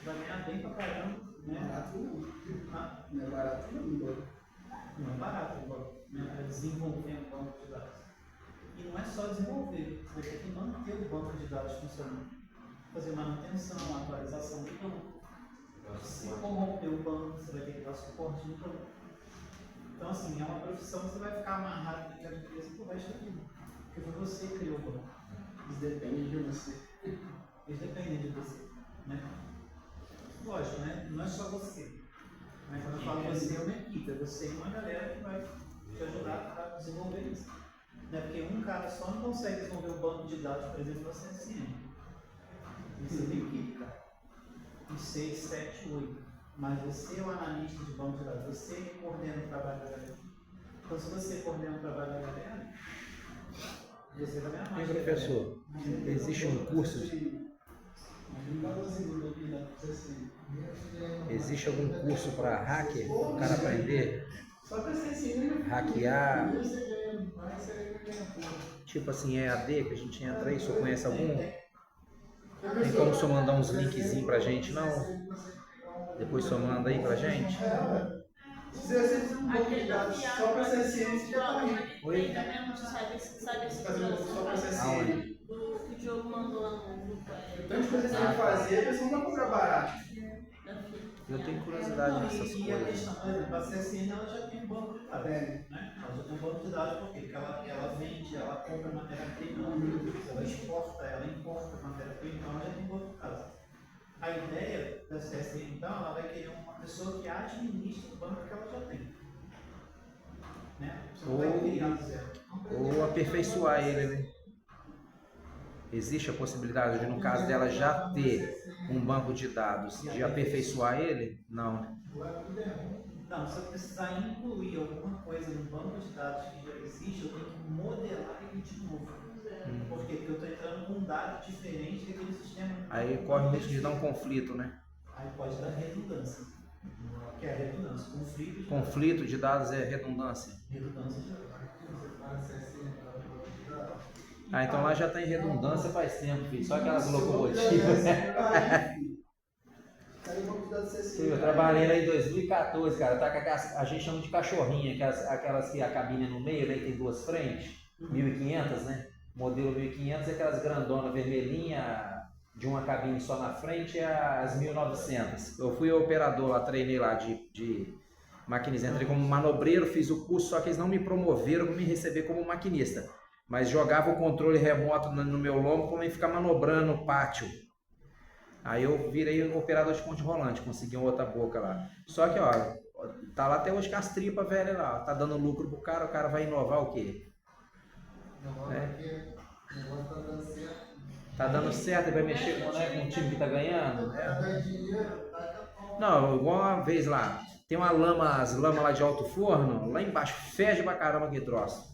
Vai ganhar bem pra caramba, né? Barato não. Ah, Não é barato não, não é barato, né? Desenvolver um banco de dados. E não é só desenvolver, você vai ter que manter o banco de dados funcionando. Fazer manutenção, atualização do banco. Se corromper o banco, você vai ter que dar suporte no banco. Então, assim, é uma profissão que você vai ficar amarrado naquela empresa pro resto da vida. Porque foi você que criou o banco. Isso depende de você. Eles dependem de você, né? Lógico, né? Não é só você. Mas quando eu falo você, é uma equipe, é você e uma galera que vai te ajudar a desenvolver isso. Né? Porque um cara só não consegue desenvolver um banco de dados, por exemplo, da CSN. Isso é uma equipe, cara. Em 6, 7, 8. Mas você é o analista de banco de dados, você que coordena o trabalho da galera. Então, se você coordena o trabalho da galera, você vai ganhar mais. E professor, existe um curso existe algum curso para hacker, o cara aprender hackear, tipo assim, EAD, que a gente entra aí, só conhece algum? Tem como o senhor mandar uns linkzinhos pra gente, não? Depois o senhor manda aí pra gente? Se você for convidado só para CSN, já tá aí. Oi? Tem também um sabe Só para CSN. Aonde? do que o Diogo mandou lá no grupo. Tanta coisa que você vai fazer, a pessoa não vai cobrar barato. Eu tenho curiosidade nessas E a coisas. questão, por exemplo, a CSN ela já tem um banco de dados. Né? Ela já tem um banco de dados porque ela vende, ela compra matéria-prima, ela exporta, ela importa matéria-prima, então ela já tem um banco de dados. A ideia da CSN, então, ela vai querer uma pessoa que administra o banco que ela já tem. Né? Você não vai criar do zero. Ou aperfeiçoar ele, né? Existe a possibilidade de, no caso dela, já ter um banco de dados, de aperfeiçoar ele? Não, né? Não, se eu precisar incluir alguma coisa no banco de dados que já existe, eu tenho que modelar ele de novo. Por quê? Porque eu estou entrando com um dado diferente daquele sistema. Aí corre o risco de dar um conflito, né? Aí pode dar redundância. Que é a redundância. Conflito de Conflito de dados é redundância. redundância de dados. Ah, então lá já está em redundância faz tempo, filho. Só aquelas locomotivas. Eu trabalhei lá em 2014, cara. Tá com aquelas, a gente chama de cachorrinha, aquelas que a cabine é no meio, né? Tem duas frentes, 1500, né? Modelo 1500 é aquelas grandonas vermelhinha, de uma cabine só na frente, é as 1900. Eu fui operador lá, treinei lá de maquinista. Entrei como manobreiro, fiz o curso, só que eles não me promoveram para me receber como maquinista. Mas jogava o controle remoto no meu lombo para mim ficar manobrando o pátio. Aí eu virei operador de ponte rolante, consegui uma outra boca lá. Só que, ó, tá lá até hoje com as tripas velhas lá, tá dando lucro pro cara, o cara vai inovar o quê? Tá dando certo, ele vai mexer com o time que tá ganhando? Não, igual uma vez lá, tem uma lama, as lamas lá de alto forno, lá embaixo, fede pra caramba que troço.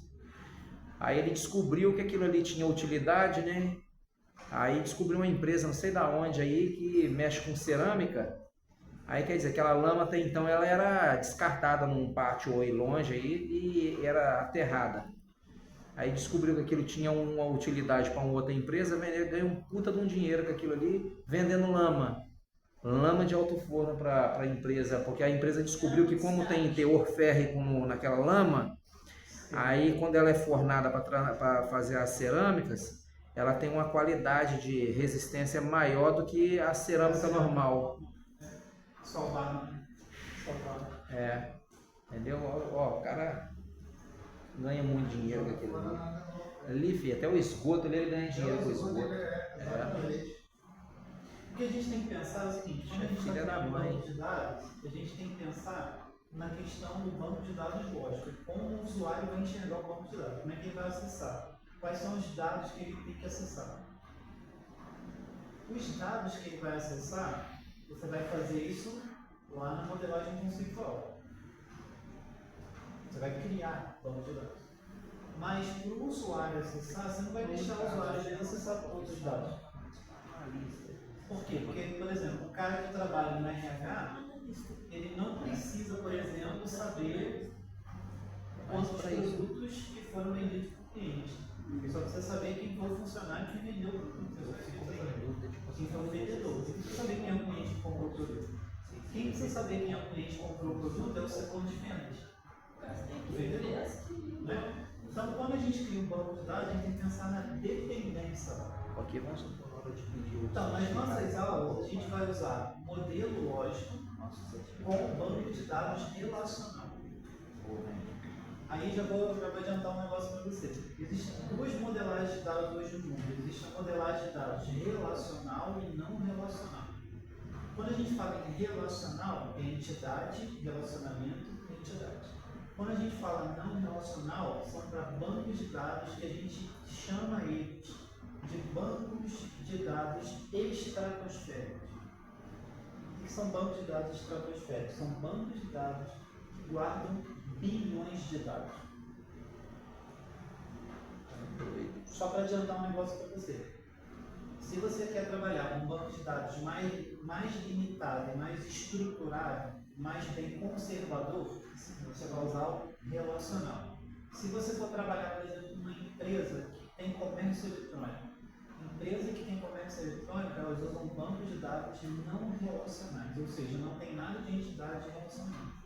Aí ele descobriu que aquilo ali tinha utilidade, né? Aí descobriu uma empresa, não sei da onde aí, que mexe com cerâmica. Aí quer dizer, aquela lama até então ela era descartada num pátio aí longe aí e era aterrada. Aí descobriu que aquilo tinha uma utilidade para uma outra empresa, ganhou um puta de um dinheiro com aquilo ali, vendendo lama. Lama de alto forno para a empresa, porque a empresa descobriu que como tem teor férrico naquela lama, aí quando ela é fornada para fazer as cerâmicas, ela tem uma qualidade de resistência maior do que a cerâmica normal. Salvar. É, entendeu? Ó, o cara ganha muito dinheiro com aquilo ali. Ali, filho, até o esgoto ele ganha dinheiro com o esgoto. O que a gente tem que pensar é o seguinte, quando a gente está Filha da falando mãe. banco de dados, a gente tem que pensar na questão do banco de dados lógico. Como o usuário vai enxergar o banco de dados, como é que ele vai acessar. Quais são os dados que ele tem que acessar? Os dados que ele vai acessar, você vai fazer isso lá na modelagem conceitual. Você vai criar banco de dados. Mas para o usuário acessar, você não vai deixar o usuário dele acessar todos os dados. Por quê? Porque, por exemplo, o cara que trabalha no RH, ele não precisa, por exemplo, saber quantos produtos que foram vendidos para o cliente. Ele só precisa saber quem foi o funcionário que vendeu o produto. Quem foi o vendedor. Ele precisa saber quem é o cliente que comprou o produto. Quem precisa saber quem é o cliente que comprou o produto é o setor de vendas. O vendedor. Né? Então, quando a gente cria um banco de dados, a gente tem que pensar na dependência. Ok, vamos supor na hora de pedir. Então, nas nossas aulas, a gente vai usar modelo lógico com banco de dados relacional. Aí já vou adiantar um negócio para você. Existem duas modelagens de dados hoje no mundo. Existe a modelagem de dados relacional e não relacional. Quando a gente fala em relacional, é entidade, relacionamento, entidade. Quando a gente fala não relacional, são para bancos de dados que a gente chama eles de bancos de dados estratosféricos. O que são bancos de dados estratosféricos? São bancos de dados que guardam bilhões de dados. só para adiantar um negócio para você. Se você quer trabalhar com um banco de dados mais limitado, mais estruturado, mais bem conservador, você vai usar o relacional. Se você for trabalhar, por exemplo, numa empresa que tem comércio eletrônico, empresa que tem comércio eletrônico, elas usam bancos de dados não relacionais, ou seja, não tem nada de entidade de relacionamento.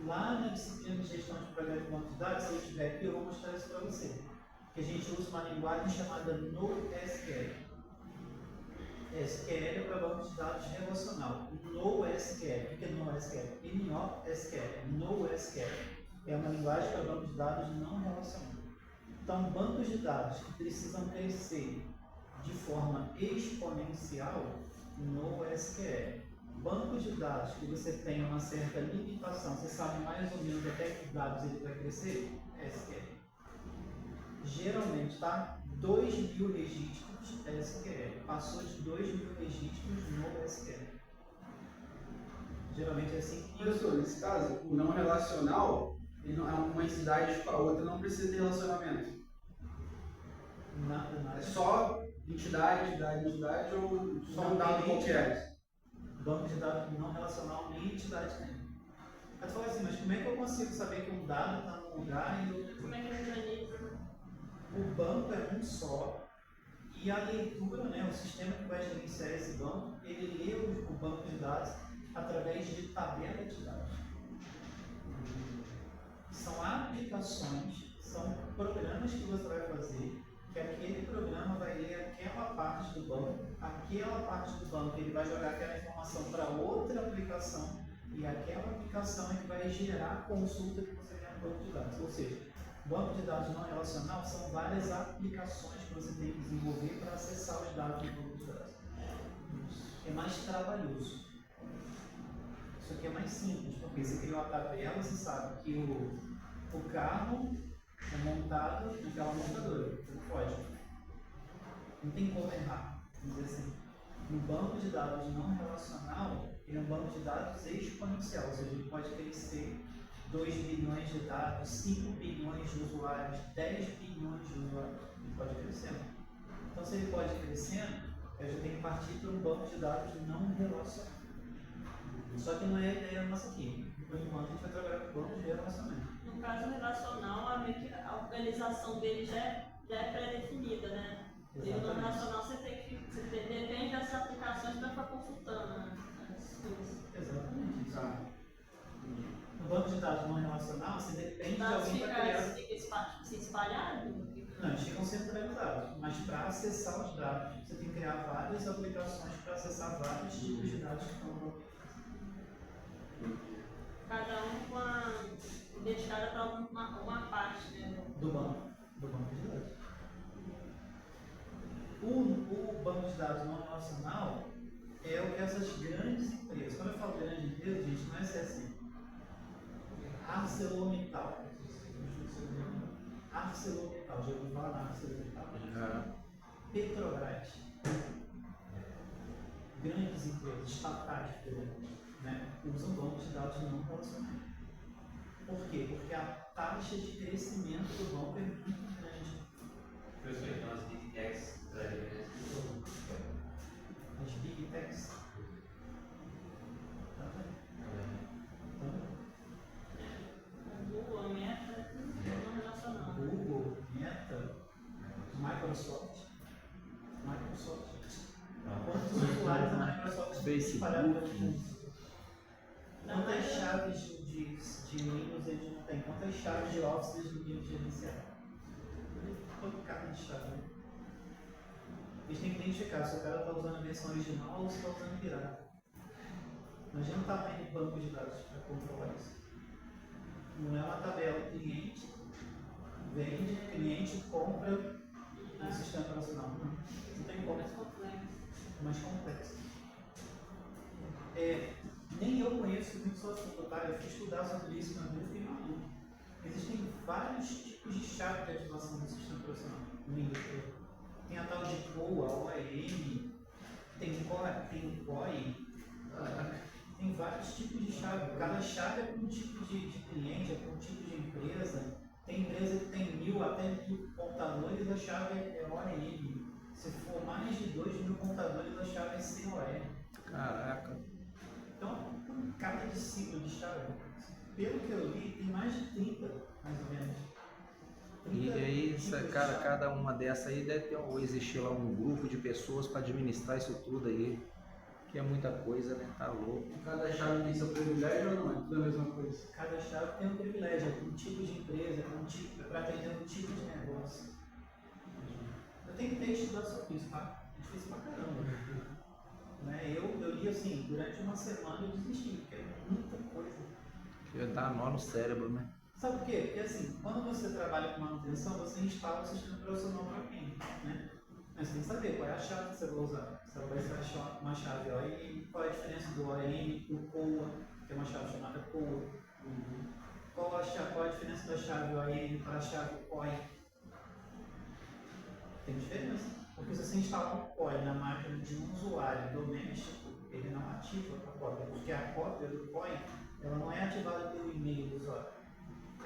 Lá na disciplina de gestão de projeto de banco de dados, se eu tiver aqui, eu vou mostrar isso para você. Que a gente usa uma linguagem chamada NoSQL. SQL é para banco de dados relacional. NoSQL. O que é NoSQL? N-O-S-Q-L. NoSQL. É uma linguagem para banco de dados não relacional. Então, bancos de dados que precisam crescer de forma exponencial, NoSQL. Bancos de dados que você tem uma certa limitação, você sabe mais ou menos até que dados ele vai crescer, SQL. Geralmente, tá? 2.000 registros SQL. Passou de 2.000 registros no SQL. Geralmente é assim. Professor, nesse caso, o não relacional, ele não é uma entidade com a outra, não precisa de relacionamento. Nada. É só entidade ou só um dado qualquer? Banco de dados não relacional nem entidade tem. Aí tu fala assim, mas como é que eu consigo saber que um dado está num lugar e outro? Como é que ele organiza? O banco é um só e a leitura, né, o sistema que vai gerenciar esse banco, ele lê o banco de dados através de tabela de dados. São aplicações, são programas que você vai fazer, que aquele programa vai ler aquela parte do banco, ele vai jogar aquela informação para outra aplicação e aquela aplicação é que vai gerar a consulta que você quer no banco de dados. Ou seja, banco de dados não relacional são várias aplicações que você tem que desenvolver para acessar os dados do banco de dados. É mais trabalhoso. Isso aqui é mais simples, porque você cria uma tabela, você sabe que o carro é montado naquela montadora, você pode. Não tem como errar, vamos dizer assim. No banco de dados não relacional, ele é um banco de dados exponencial, ou seja, ele pode crescer 2 bilhões de dados, 5 bilhões de usuários, 10 bilhões de usuários. Ele pode crescendo. Então, se ele pode crescendo, eu já tenho que partir para um banco de dados não relacional. Só que não é a ideia nossa aqui. Por enquanto, a gente vai trabalhar com bancos de relacionamento. No caso relacional, a organização dele já é pré-definida, né? E no relacional você depende dessas aplicações para ficar consultando, né? As coisas. Exatamente. Tá. No banco de dados não relacional, você depende de alguém para criar. Fica se espalhado? Não, eles ficam centralizados, mas para acessar os dados, você tem que criar várias aplicações para acessar vários tipos de dados que estão no banco. Cada um dedicada para uma parte, né? Do banco de dados. O banco de dados não relacional é o que essas grandes empresas, quando eu falo grandes empresas, gente, não é assim. ArcelorMittal, já ouviu falar na ArcelorMittal? Petrobras, grandes empresas, estatais, por exemplo, né, usam bancos de dados não relacionais. Por quê? Porque a taxa de crescimento do banco é muito grande. Professor, então as Big Techs trariam As Big Techs. Tá bem. Google, a Meta, não relacional. Google, Meta, Microsoft. Quantos usuários a Microsoft tem espalhado pelo mundo? Quantas chaves de Windows eles não têm? Quantas chaves de Office eles não têm gerenciar? Todo cara de chave. Eles têm que identificar se o cara está usando a versão original ou se está usando pirata. Imagina o tamanho do banco de dados para controlar isso. Não é uma tabela, cliente vende, cliente compra o sistema operacional. Não tem como. É mais complexo. Nem eu conheço muito sobre assunto, tá? Eu fui estudar sobre isso, mas eu fiquei maluco. Existem vários tipos de chave de ativação do sistema operacional no Windows. Tem a tal de COA, OIM, tem COI, tem vários tipos de chave. Cada chave é para um tipo de cliente, é para um tipo de empresa. Tem empresa que tem 1000 até 1000 computadores, a chave é ORM. Se for mais de 2.000 computadores, a chave é COE. Caraca. Então, cada discípulo de chave, pelo que eu li, tem mais de 30, mais ou menos. E 30 aí, tipos de chave. cada uma dessa aí deve ter, ou existir lá um grupo de pessoas para administrar isso tudo aí. Que é muita coisa, né? Tá louco. Cada chave tem seu privilégio ou não? É tudo a mesma coisa? Cada chave tem um privilégio, um tipo de empresa, um tipo, para atender um tipo de negócio. Eu tenho que ter estudado sobre isso, tá? É difícil pra caramba. Né? Eu li assim, durante uma semana eu desisti, porque é muita coisa. Ia dar nó no cérebro, né? Sabe por quê? Porque assim, quando você trabalha com manutenção, você instala o sistema operacional para quem? Né? Mas você tem que saber qual é a chave que você vai usar. Você vai achar uma chave ORM, qual é a diferença do ORM do COA, que é uma chave chamada COA. Qual a diferença da chave ORM para a chave COI? Tem diferença. Porque se você instalar um COI na máquina de um usuário doméstico, ele não ativa a cópia, porque a cópia do COI ela não é ativada pelo e-mail do usuário,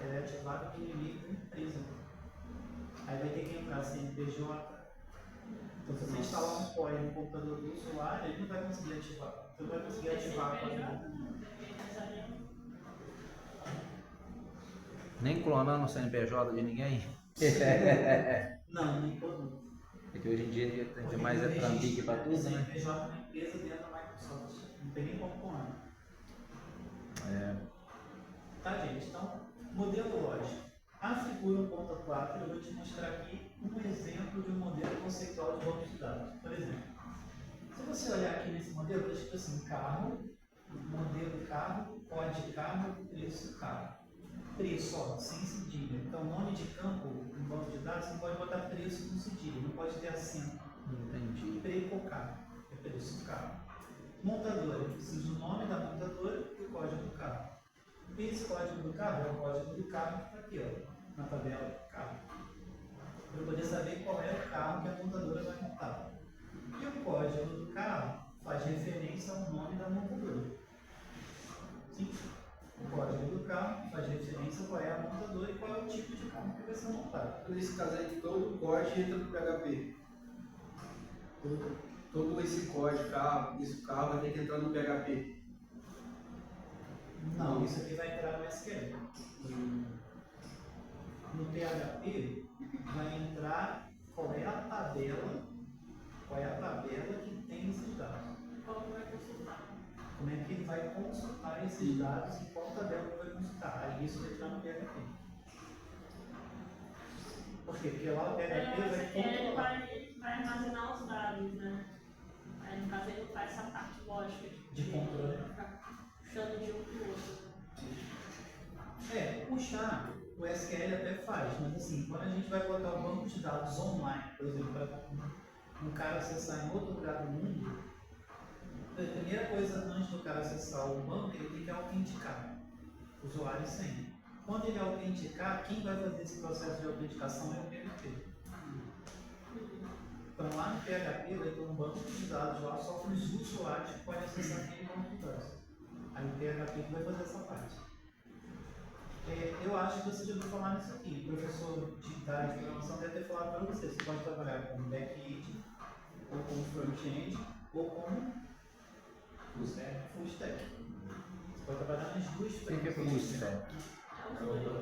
ela é ativada pelo e-mail da empresa. Aí vai ter que entrar CNPJ. Então, se você instalar um COI no computador do usuário, ele não vai conseguir ativar. Você não vai conseguir ativar a cópia. Nem clonando o CNPJ de ninguém. Não, nem todo. Porque hoje em dia tem mais trambique para tudo, né? CNPJ é uma empresa dentro da Microsoft. Não tem nem como clonar. Tá, gente? Então, modelo lógico. A figura 1.4, eu vou te mostrar aqui um exemplo de um modelo conceitual de banco de dados. Por exemplo, se você olhar aqui nesse modelo, está escrito assim, carro, modelo carro, código carro, preço carro. Preço, ó, sem cedilha. Então, nome de campo, no banco de dados, você não pode botar preço com cedilha, não pode ter acento. Entendi. Precocar, é preço do carro. Montadora, eu preciso do nome da montadora e o código do carro. Esse código do carro é o código do carro que está aqui, ó, na tabela do carro. Para eu poder saber qual é o carro que a montadora vai montar. E o código do carro faz referência ao nome da montadora. Sim? O código do carro faz referência a qual é a montadora e qual é o tipo de carro que vai ser montado. Nesse caso aí, todo o código entra no PHP. Todo esse código, esse carro vai ter que entrar no PHP. Não, isso aqui vai entrar no SQL. No PHP vai entrar qual é a tabela que tem esses dados. Como vai consultar? Como é que ele vai consultar esses dados e qual tabela ele vai consultar. Aí isso vai entrar no PHP. Por quê? Porque lá o PHP vai Ele controlar. vai armazenar os dados, né? Aí no caso ele faz essa parte lógica De controle. Ficar puxando de um para o outro. Puxar, o SQL até faz, mas assim, quando a gente vai botar o banco de dados online, por exemplo, para um cara acessar em outro lugar do mundo, a primeira coisa antes do cara acessar o banco, ele tem que autenticar o usuário e senha. Quando ele autenticar, quem vai fazer esse processo de autenticação é o PHP. Então lá no PHP vai ter um banco de dados lá só para os usuários que podem acessar aquele banco de dados. Aí o PHP vai fazer essa parte. Eu acho que você já ouviu falar nisso aqui. O professor de área de programação deve ter falado para você. Você pode trabalhar com back-end, ou com front-end, ou com full stack. Você pode trabalhar nas duas O que é frentes. full stack?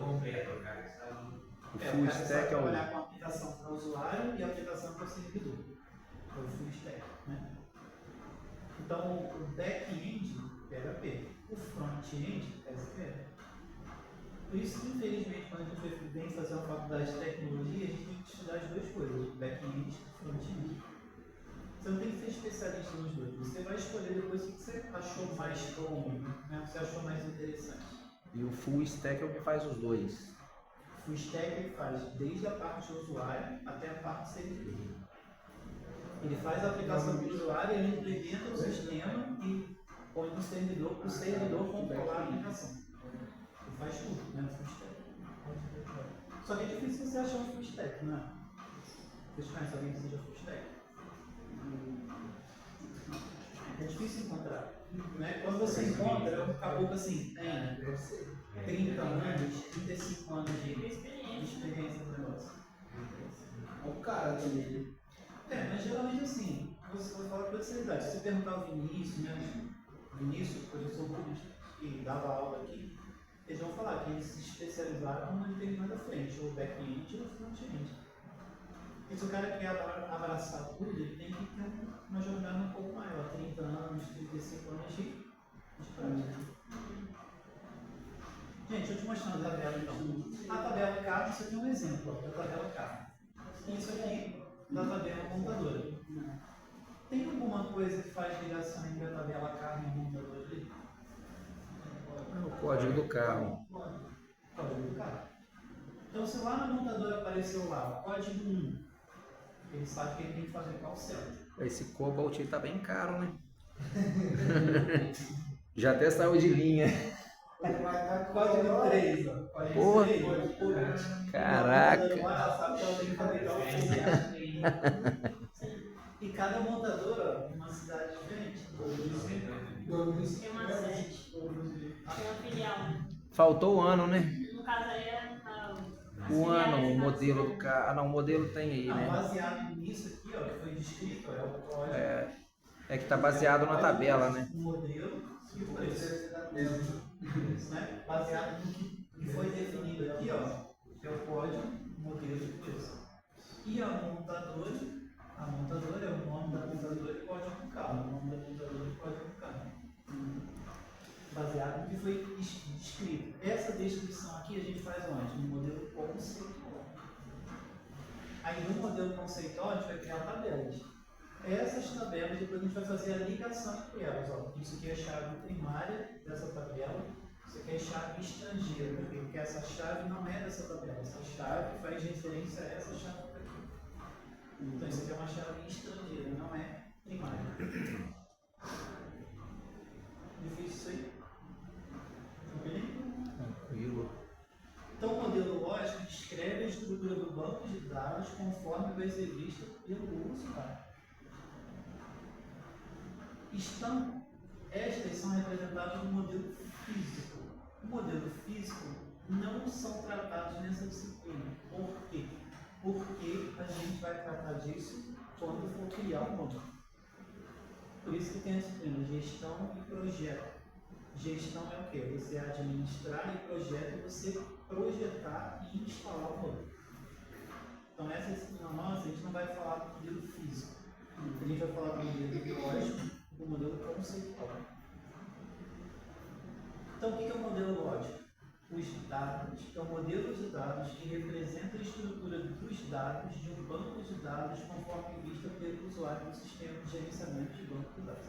Completo, cara, sabe? O O full cara sabe stack é o. trabalhar com a aplicação para o usuário e a aplicação para o servidor. É o full stack, né? Então, o back-end, PHP. O front-end, SQL. Por isso que, infelizmente, quando a gente vem fazer uma faculdade de tecnologia, a gente tem que estudar as duas coisas, back-end e front-end. Você não tem que ser especialista nos dois. Você vai escolher depois o que você achou mais cômodo, né? O que você achou mais interessante. E o full stack é o que faz os dois. O stack ele faz desde a parte do usuário até a parte do servidor. Ele faz a aplicação do usuário, ele implementa o sistema e põe no servidor para o servidor controlar a aplicação. Ele faz tudo, né? Full stack. Só que é difícil você achar um full stack, não é? Vocês conhecem alguém que seja full stack? É difícil encontrar. Né? Quando você encontra, é um caboclo assim, tem 30 anos, 35 anos de experiência no negócio. cara também, né? Mas geralmente assim, você vai falar com seriedade. Se você perguntar ao Vinícius, né? Vinícius, professor Rubens, que dava aula aqui, eles vão falar que eles se especializaram numa determinada frente, ou back-end ou front-end. E se o cara quer abraçar tudo, ele tem que ter uma jornada um pouco maior, 30 anos, 35 anos de prática. Gente, deixa eu te mostrar a tabela então. A tabela CAD, isso aqui é um exemplo da tabela CAD. Isso aqui da tabela montadora. Tem alguma coisa que faz ligação entre a tabela CAD e a montadora ali? É o código do carro. Código do carro. Então, se lá na montadora apareceu lá o código 1, ele sabe que ele tem que fazer qual certo. Esse Cobalt aí tá bem caro, né? Já até saiu de linha. Código 3, ó. Código Porra. 3. Caraca. Sabe que ela tem que fabricar o E cada montadora é uma cidade diferente. Tem uma sede. Tem uma filial. Faltou o ano, né? No caso aí é O ano, o modelo do carro. Ah, não, o modelo tem aí, Não, né? baseado nisso aqui, ó, que foi descrito, é o código. É que tá baseado na tabela, né? O modelo e o preço. Né? Baseado no que foi definido aqui, ó, que é o código, o modelo e o preço. E a montadora é o nome da montadora e o código do carro. O nome da montadora e o código do carro. Baseado no que foi descrito. Essa descrição aqui a gente faz onde? No modelo conceitual. Aí no modelo conceitual a gente vai criar tabelas. Essas tabelas depois a gente vai fazer a ligação entre elas. Ó. Isso aqui é a chave primária dessa tabela. Isso aqui é a chave estrangeira, porque essa chave não é dessa tabela. Essa chave faz referência a essa chave aqui. Então isso aqui é uma chave estrangeira, não é primária. Difícil isso aí? Tranquilo. Então, o modelo lógico descreve a estrutura do banco de dados conforme vai ser vista pelo usuário. Estas são representadas no modelo físico. O modelo físico não são tratados nessa disciplina. Por quê? Porque a gente vai tratar disso quando for criar um banco. Por isso que tem a disciplina gestão e projeto. Gestão é o quê? Você administrar e projeto é você projetar e instalar o modelo. Então essa disciplina nossa, a gente não vai falar do modelo físico. A gente vai falar do modelo lógico, do modelo conceitual. Então o que é o modelo lógico? Os dados, é o modelo de dados que representa a estrutura dos dados de um banco de dados conforme vista pelo usuário do sistema de gerenciamento de banco de dados.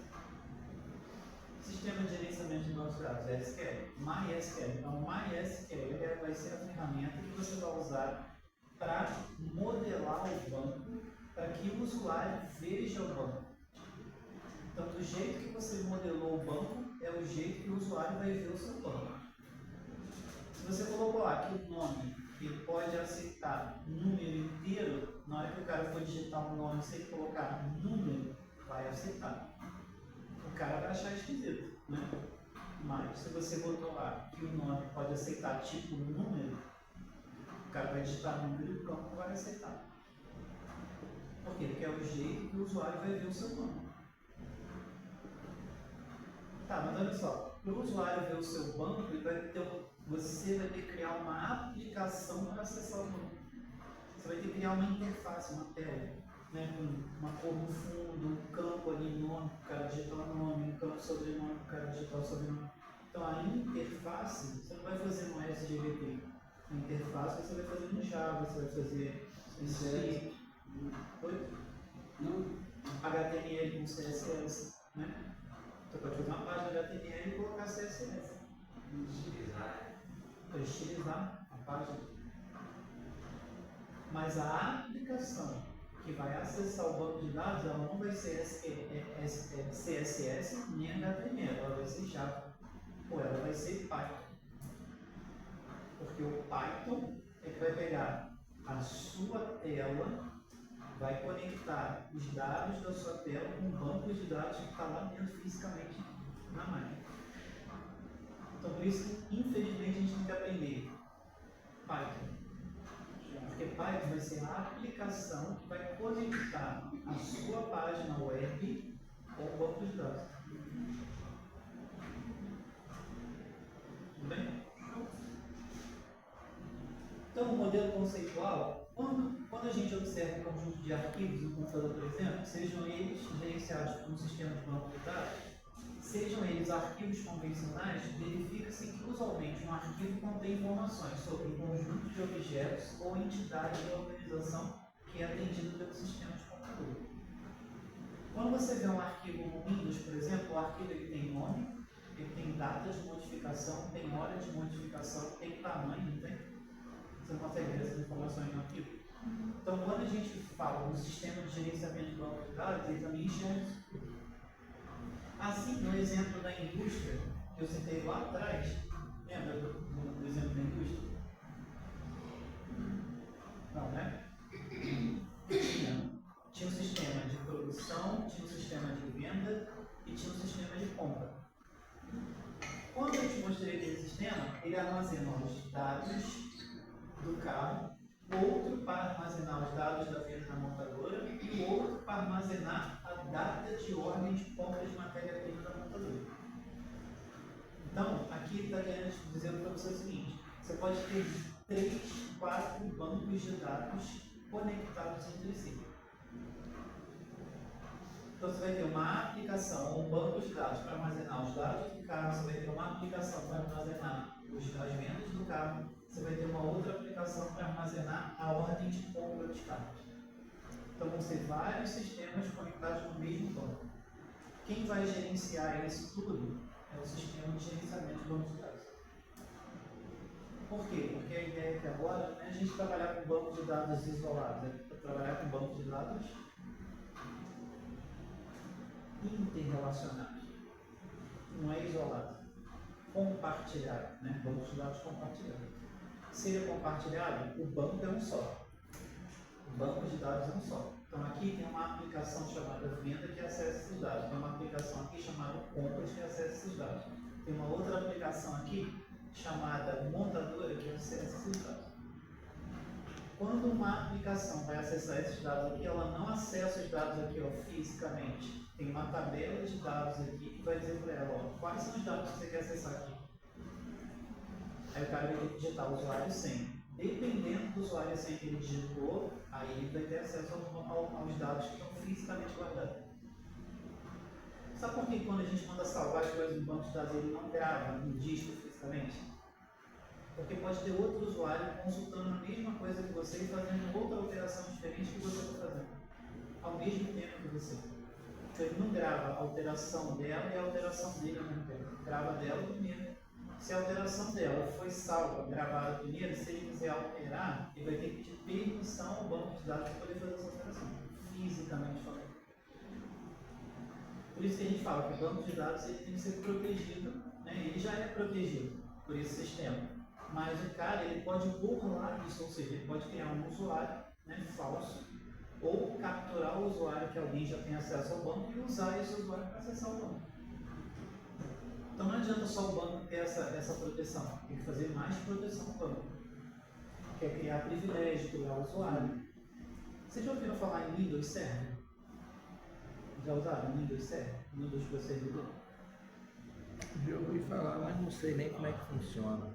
Sistema de gerenciamento de bancos de dados, SQL, MySQL. Então, MySQL vai ser a ferramenta que você vai usar para modelar o banco, para que o usuário veja o banco. Então, do jeito que você modelou o banco, é o jeito que o usuário vai ver o seu banco. Se você colocou lá que o nome ele pode aceitar número inteiro, na hora que o cara for digitar um nome sem colocar número, vai aceitar. O cara vai achar esquisito, né? Mas se você botou lá que o nome pode aceitar tipo número, o cara vai digitar número e o campo vai aceitar. Por quê? Porque é o jeito que o usuário vai ver o seu nome. Tá, mas olha só, para o usuário ver o seu banco, você vai ter que criar uma aplicação para acessar o banco. Você vai ter que criar uma interface, uma tela. Né, com uma cor no fundo, um campo ali, nome, o cara digitar o nome, um campo sobrenome, o cara digitar o sobrenome. Então a interface você não vai fazer no SGBT. A interface você vai fazer no Java, você vai fazer em C, HTML com CSS. Né? Você pode fazer uma página de HTML e colocar CSS. Para estilizar a página. Mas a aplicação que vai acessar o banco de dados, ela não vai ser CSS nem HTML, ela vai ser Java, ou ela vai ser Python. Porque o Python é que vai pegar a sua tela, vai conectar os dados da sua tela com o banco de dados que está lá dentro fisicamente na máquina. Então por isso que, infelizmente, a gente tem que aprender Python. Porque Byte vai ser a aplicação que vai conectar a sua página web com o banco de dados. Tudo bem? Então, o modelo conceitual, quando a gente observa um conjunto de arquivos no computador, por exemplo, sejam eles gerenciados por um sistema de banco de dados, sejam eles arquivos convencionais, verifica-se que usualmente um arquivo contém informações sobre um conjunto de objetos ou entidade de organização que é atendido pelo sistema de computador. Quando você vê um arquivo no Windows, por exemplo, o arquivo ele tem nome, ele tem data de modificação, tem hora de modificação, tem tamanho, não tem? Você não consegue ver essas informações no arquivo. Então, quando a gente fala do sistema de gerenciamento de banco de dados, ele também enxerga isso tudo. Assim, no exemplo da indústria, que eu citei lá atrás, lembra do exemplo da indústria? Não, né? Tinha um sistema de produção, tinha um sistema de venda e tinha um sistema de compra. Quando eu te mostrei aquele sistema, ele armazena os dados do carro, outro para armazenar os dados da venda da montadora e o outro para armazenar a data de ordem de compra de matéria-prima da montadora. Então, aqui está querendo dizer para você o seguinte: você pode ter 3, 4 bancos de dados conectados entre si. Então, você vai ter uma aplicação, um banco de dados para armazenar os dados do carro, você vai ter uma aplicação para armazenar as vendas do carro, você vai ter uma outra aplicação para armazenar a ordem de compra dos carros. Então, vão ser vários sistemas conectados no mesmo banco. Quem vai gerenciar isso tudo é o sistema de gerenciamento de bancos de dados. Por quê? Porque a ideia é que agora não é a gente trabalhar com banco de dados isolados, é trabalhar com banco de dados interrelacionados. Não é isolado. Compartilhado, né? Banco de dados compartilhado. Se ele é compartilhado, o banco é um só. O banco de dados é um só. Então aqui tem uma aplicação chamada venda que acessa esses dados. Tem uma aplicação aqui chamada compras que acessa esses dados. Tem uma outra aplicação aqui chamada montadora que acessa esses dados. Quando uma aplicação vai acessar esses dados aqui, ela não acessa os dados aqui ó, fisicamente. Tem uma tabela de dados aqui que vai dizer para ela, ó, quais são os dados que você quer acessar aqui. Aí o cara vai ter que digitar usuário e senha. Dependendo do usuário e senha que ele digitou, aí ele vai ter acesso aos dados que estão fisicamente guardados. Sabe por que quando a gente manda salvar as coisas no banco de dados ele não grava no disco fisicamente? Porque pode ter outro usuário consultando a mesma coisa que você e fazendo outra alteração diferente que você está fazendo, ao mesmo tempo que você. Então ele não grava a alteração dela e a alteração dele ao mesmo tempo. Grava dela primeiro. Se a alteração dela foi salva, gravada primeiro, se ele quiser alterar, ele vai ter que pedir permissão ao banco de dados para poder fazer essa alteração, fisicamente falando. Por isso que a gente fala que o banco de dados ele tem que ser protegido, né? Ele já é protegido por esse sistema, mas o cara ele pode burlar isso, ou seja, ele pode criar um usuário, né, falso, ou capturar o usuário que alguém já tem acesso ao banco e usar esse usuário para acessar o banco. Então não adianta só o banco ter essa proteção, tem que fazer mais proteção no banco, que é criar privilégio, criar usuário. Vocês já ouviram falar em Windows Server? Já usaram Windows Server? Windows para servidor? Já ouvi falar, mas não sei nem como é que funciona.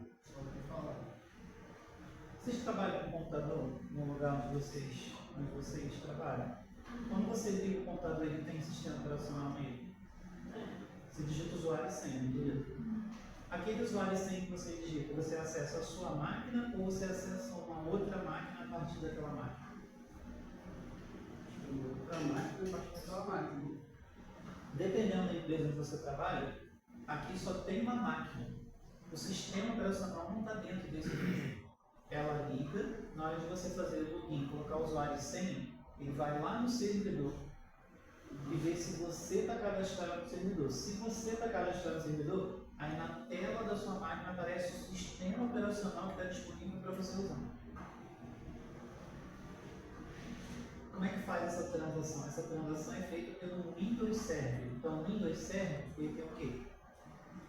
Vocês trabalham com computador no lugar onde vocês trabalham? Quando você liga o computador, ele tem sistema operacional nele? Você digita usuário e senha, entendeu? Aquele usuário e senha que você digita, você acessa a sua máquina ou você acessa uma outra máquina a partir daquela máquina? Outra máquina, a partir daquela máquina. Dependendo da empresa onde você trabalha, aqui só tem uma máquina. O sistema operacional não está dentro desse vídeo. Ela liga, na hora de você fazer o login, colocar o usuário e senha, ele vai lá no servidor e ver se você está cadastrado no servidor. Se você está cadastrado no servidor, aí na tela da sua máquina aparece o sistema operacional que está disponível para você usar. Como é que faz essa transação? Essa transação é feita pelo Windows Server. Então, o Windows Server ele tem o quê?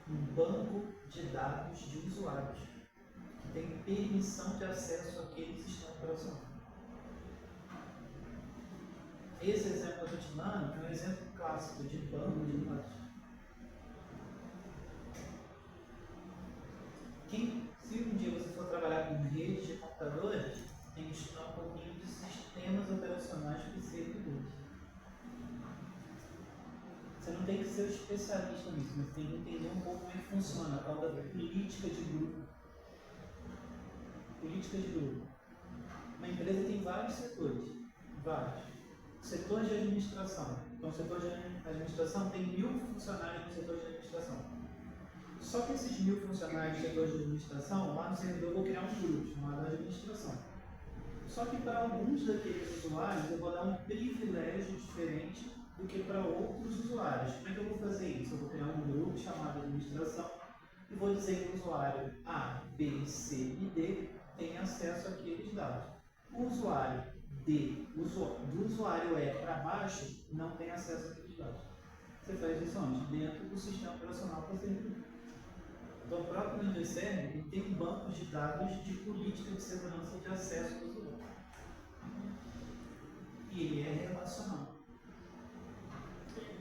Um banco de dados de usuários que tem permissão de acesso àquele sistema operacional. esse exemplo que eu estou te dando é um exemplo clássico de banco de dados. Se um dia você for trabalhar com redes de computadores, tem que estudar um pouquinho de sistemas operacionais que servidores. Você não tem que ser um especialista nisso, mas tem que entender um pouco como é que funciona a tal da política de grupo. Política de grupo. Uma empresa tem vários setores. Vários. Setores de administração. Então, o setor de administração tem 1000 funcionários no setor de administração. Só que esses 1000 funcionários do setor de administração, lá no servidor eu vou criar um grupo chamado administração. Só que para alguns daqueles usuários eu vou dar um privilégio diferente do que para outros usuários. Como é que eu vou fazer isso? Eu vou criar um grupo chamado administração e vou dizer que o usuário A, B, C e D tem acesso àqueles dados. O usuário D, do usuário E para baixo, não tem acesso àqueles dados. Você faz isso onde? Dentro do sistema operacional para servidor. Então, o próprio Windows Server ele tem bancos de dados de política de segurança de acesso do usuário. E ele é relacional.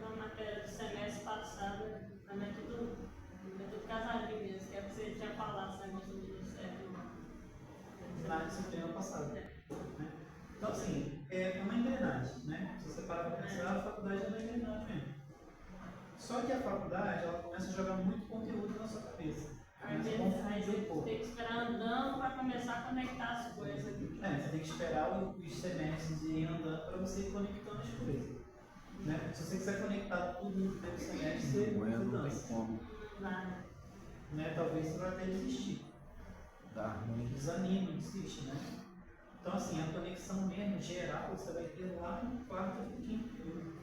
Na matéria do semestre passado, também tudo casadinho mesmo, que é o que você tinha falado, esse negócio do Windows Server. Na disciplina passada. Né? Então, assim, é uma engrenagem. Né? Se você parar para pensar, a faculdade é uma engrenagem mesmo. Só que a faculdade, ela começa a jogar muito conteúdo na sua cabeça. Às vezes você tem que esperar andando para começar a conectar as coisas. Você tem que esperar os semestres irem andando para você ir conectando as coisas. Né? Se você quiser conectar tudo no primeiro semestre, você dança. como. Nada. Né? Talvez você vai até desistir. Dá ruim. Desanima, desiste, né? Então, assim, a conexão mesmo geral você vai ter lá no quarto e quinto período.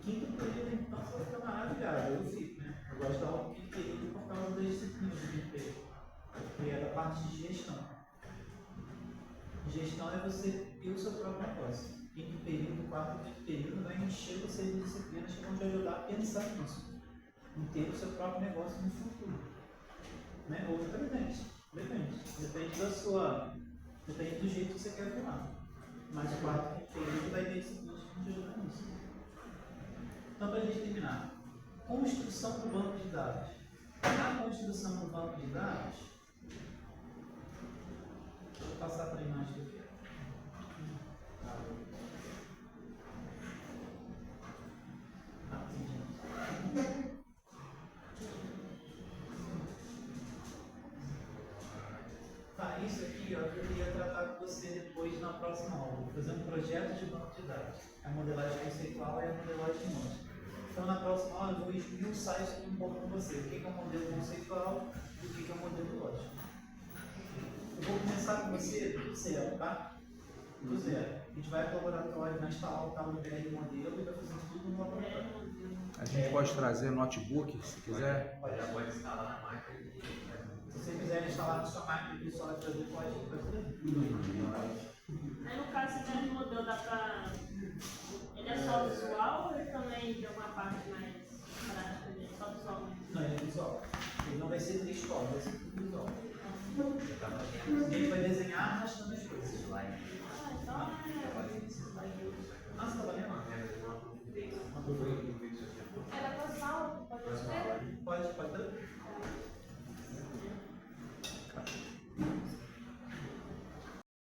Quinto período, então, você vai ficar maravilhado. Eu fico, né? Eu gosto de dar um quinto período por causa das disciplinas do quinto período, que é da parte de gestão. Gestão é você ter o seu próprio negócio. Quinto período, quarto e quinto período vai encher você de disciplinas que vão te ajudar a pensar nisso. Em ter o seu próprio negócio no futuro. Né? Ou no presente. Depende da sua. Depende do jeito que você quer virar. Mas o quarto e quinto período vai ter disciplinas que vão te ajudar nisso. Então, para a gente terminar, construção do banco de dados. Na construção do banco de dados, vou passar para a imagem aqui. Tá, isso aqui ó, eu queria tratar com você depois na próxima aula. Vou fazer um projeto de banco de dados. A modelagem conceitual é a modelagem lógica. Então, na próxima aula, eu vou esmiuçar isso aqui um pouco com você. O que é o modelo conceitual e o que é o modelo lógico. Eu vou começar com você do zero, tá? Do zero. A gente vai ao laboratório, vai instalar o tal do BR modelo e vai fazer tudo no laboratório. A gente pode trazer notebook, se quiser. Já pode instalar na máquina. Se você quiser instalar na sua máquina de só trazer, pode fazer. Aí, no caso, esse mesmo modelo dá pra. Ele é só visual ou ele também tem uma parte mais prática dele? Só visual mesmo? Não, ele é visual. Ele não vai ser textual, vai ser tudo visual. A gente vai desenhar arrastando as coisas. Ah, então Nossa, tá valendo? é da próxima aula? Pode ser? Pode.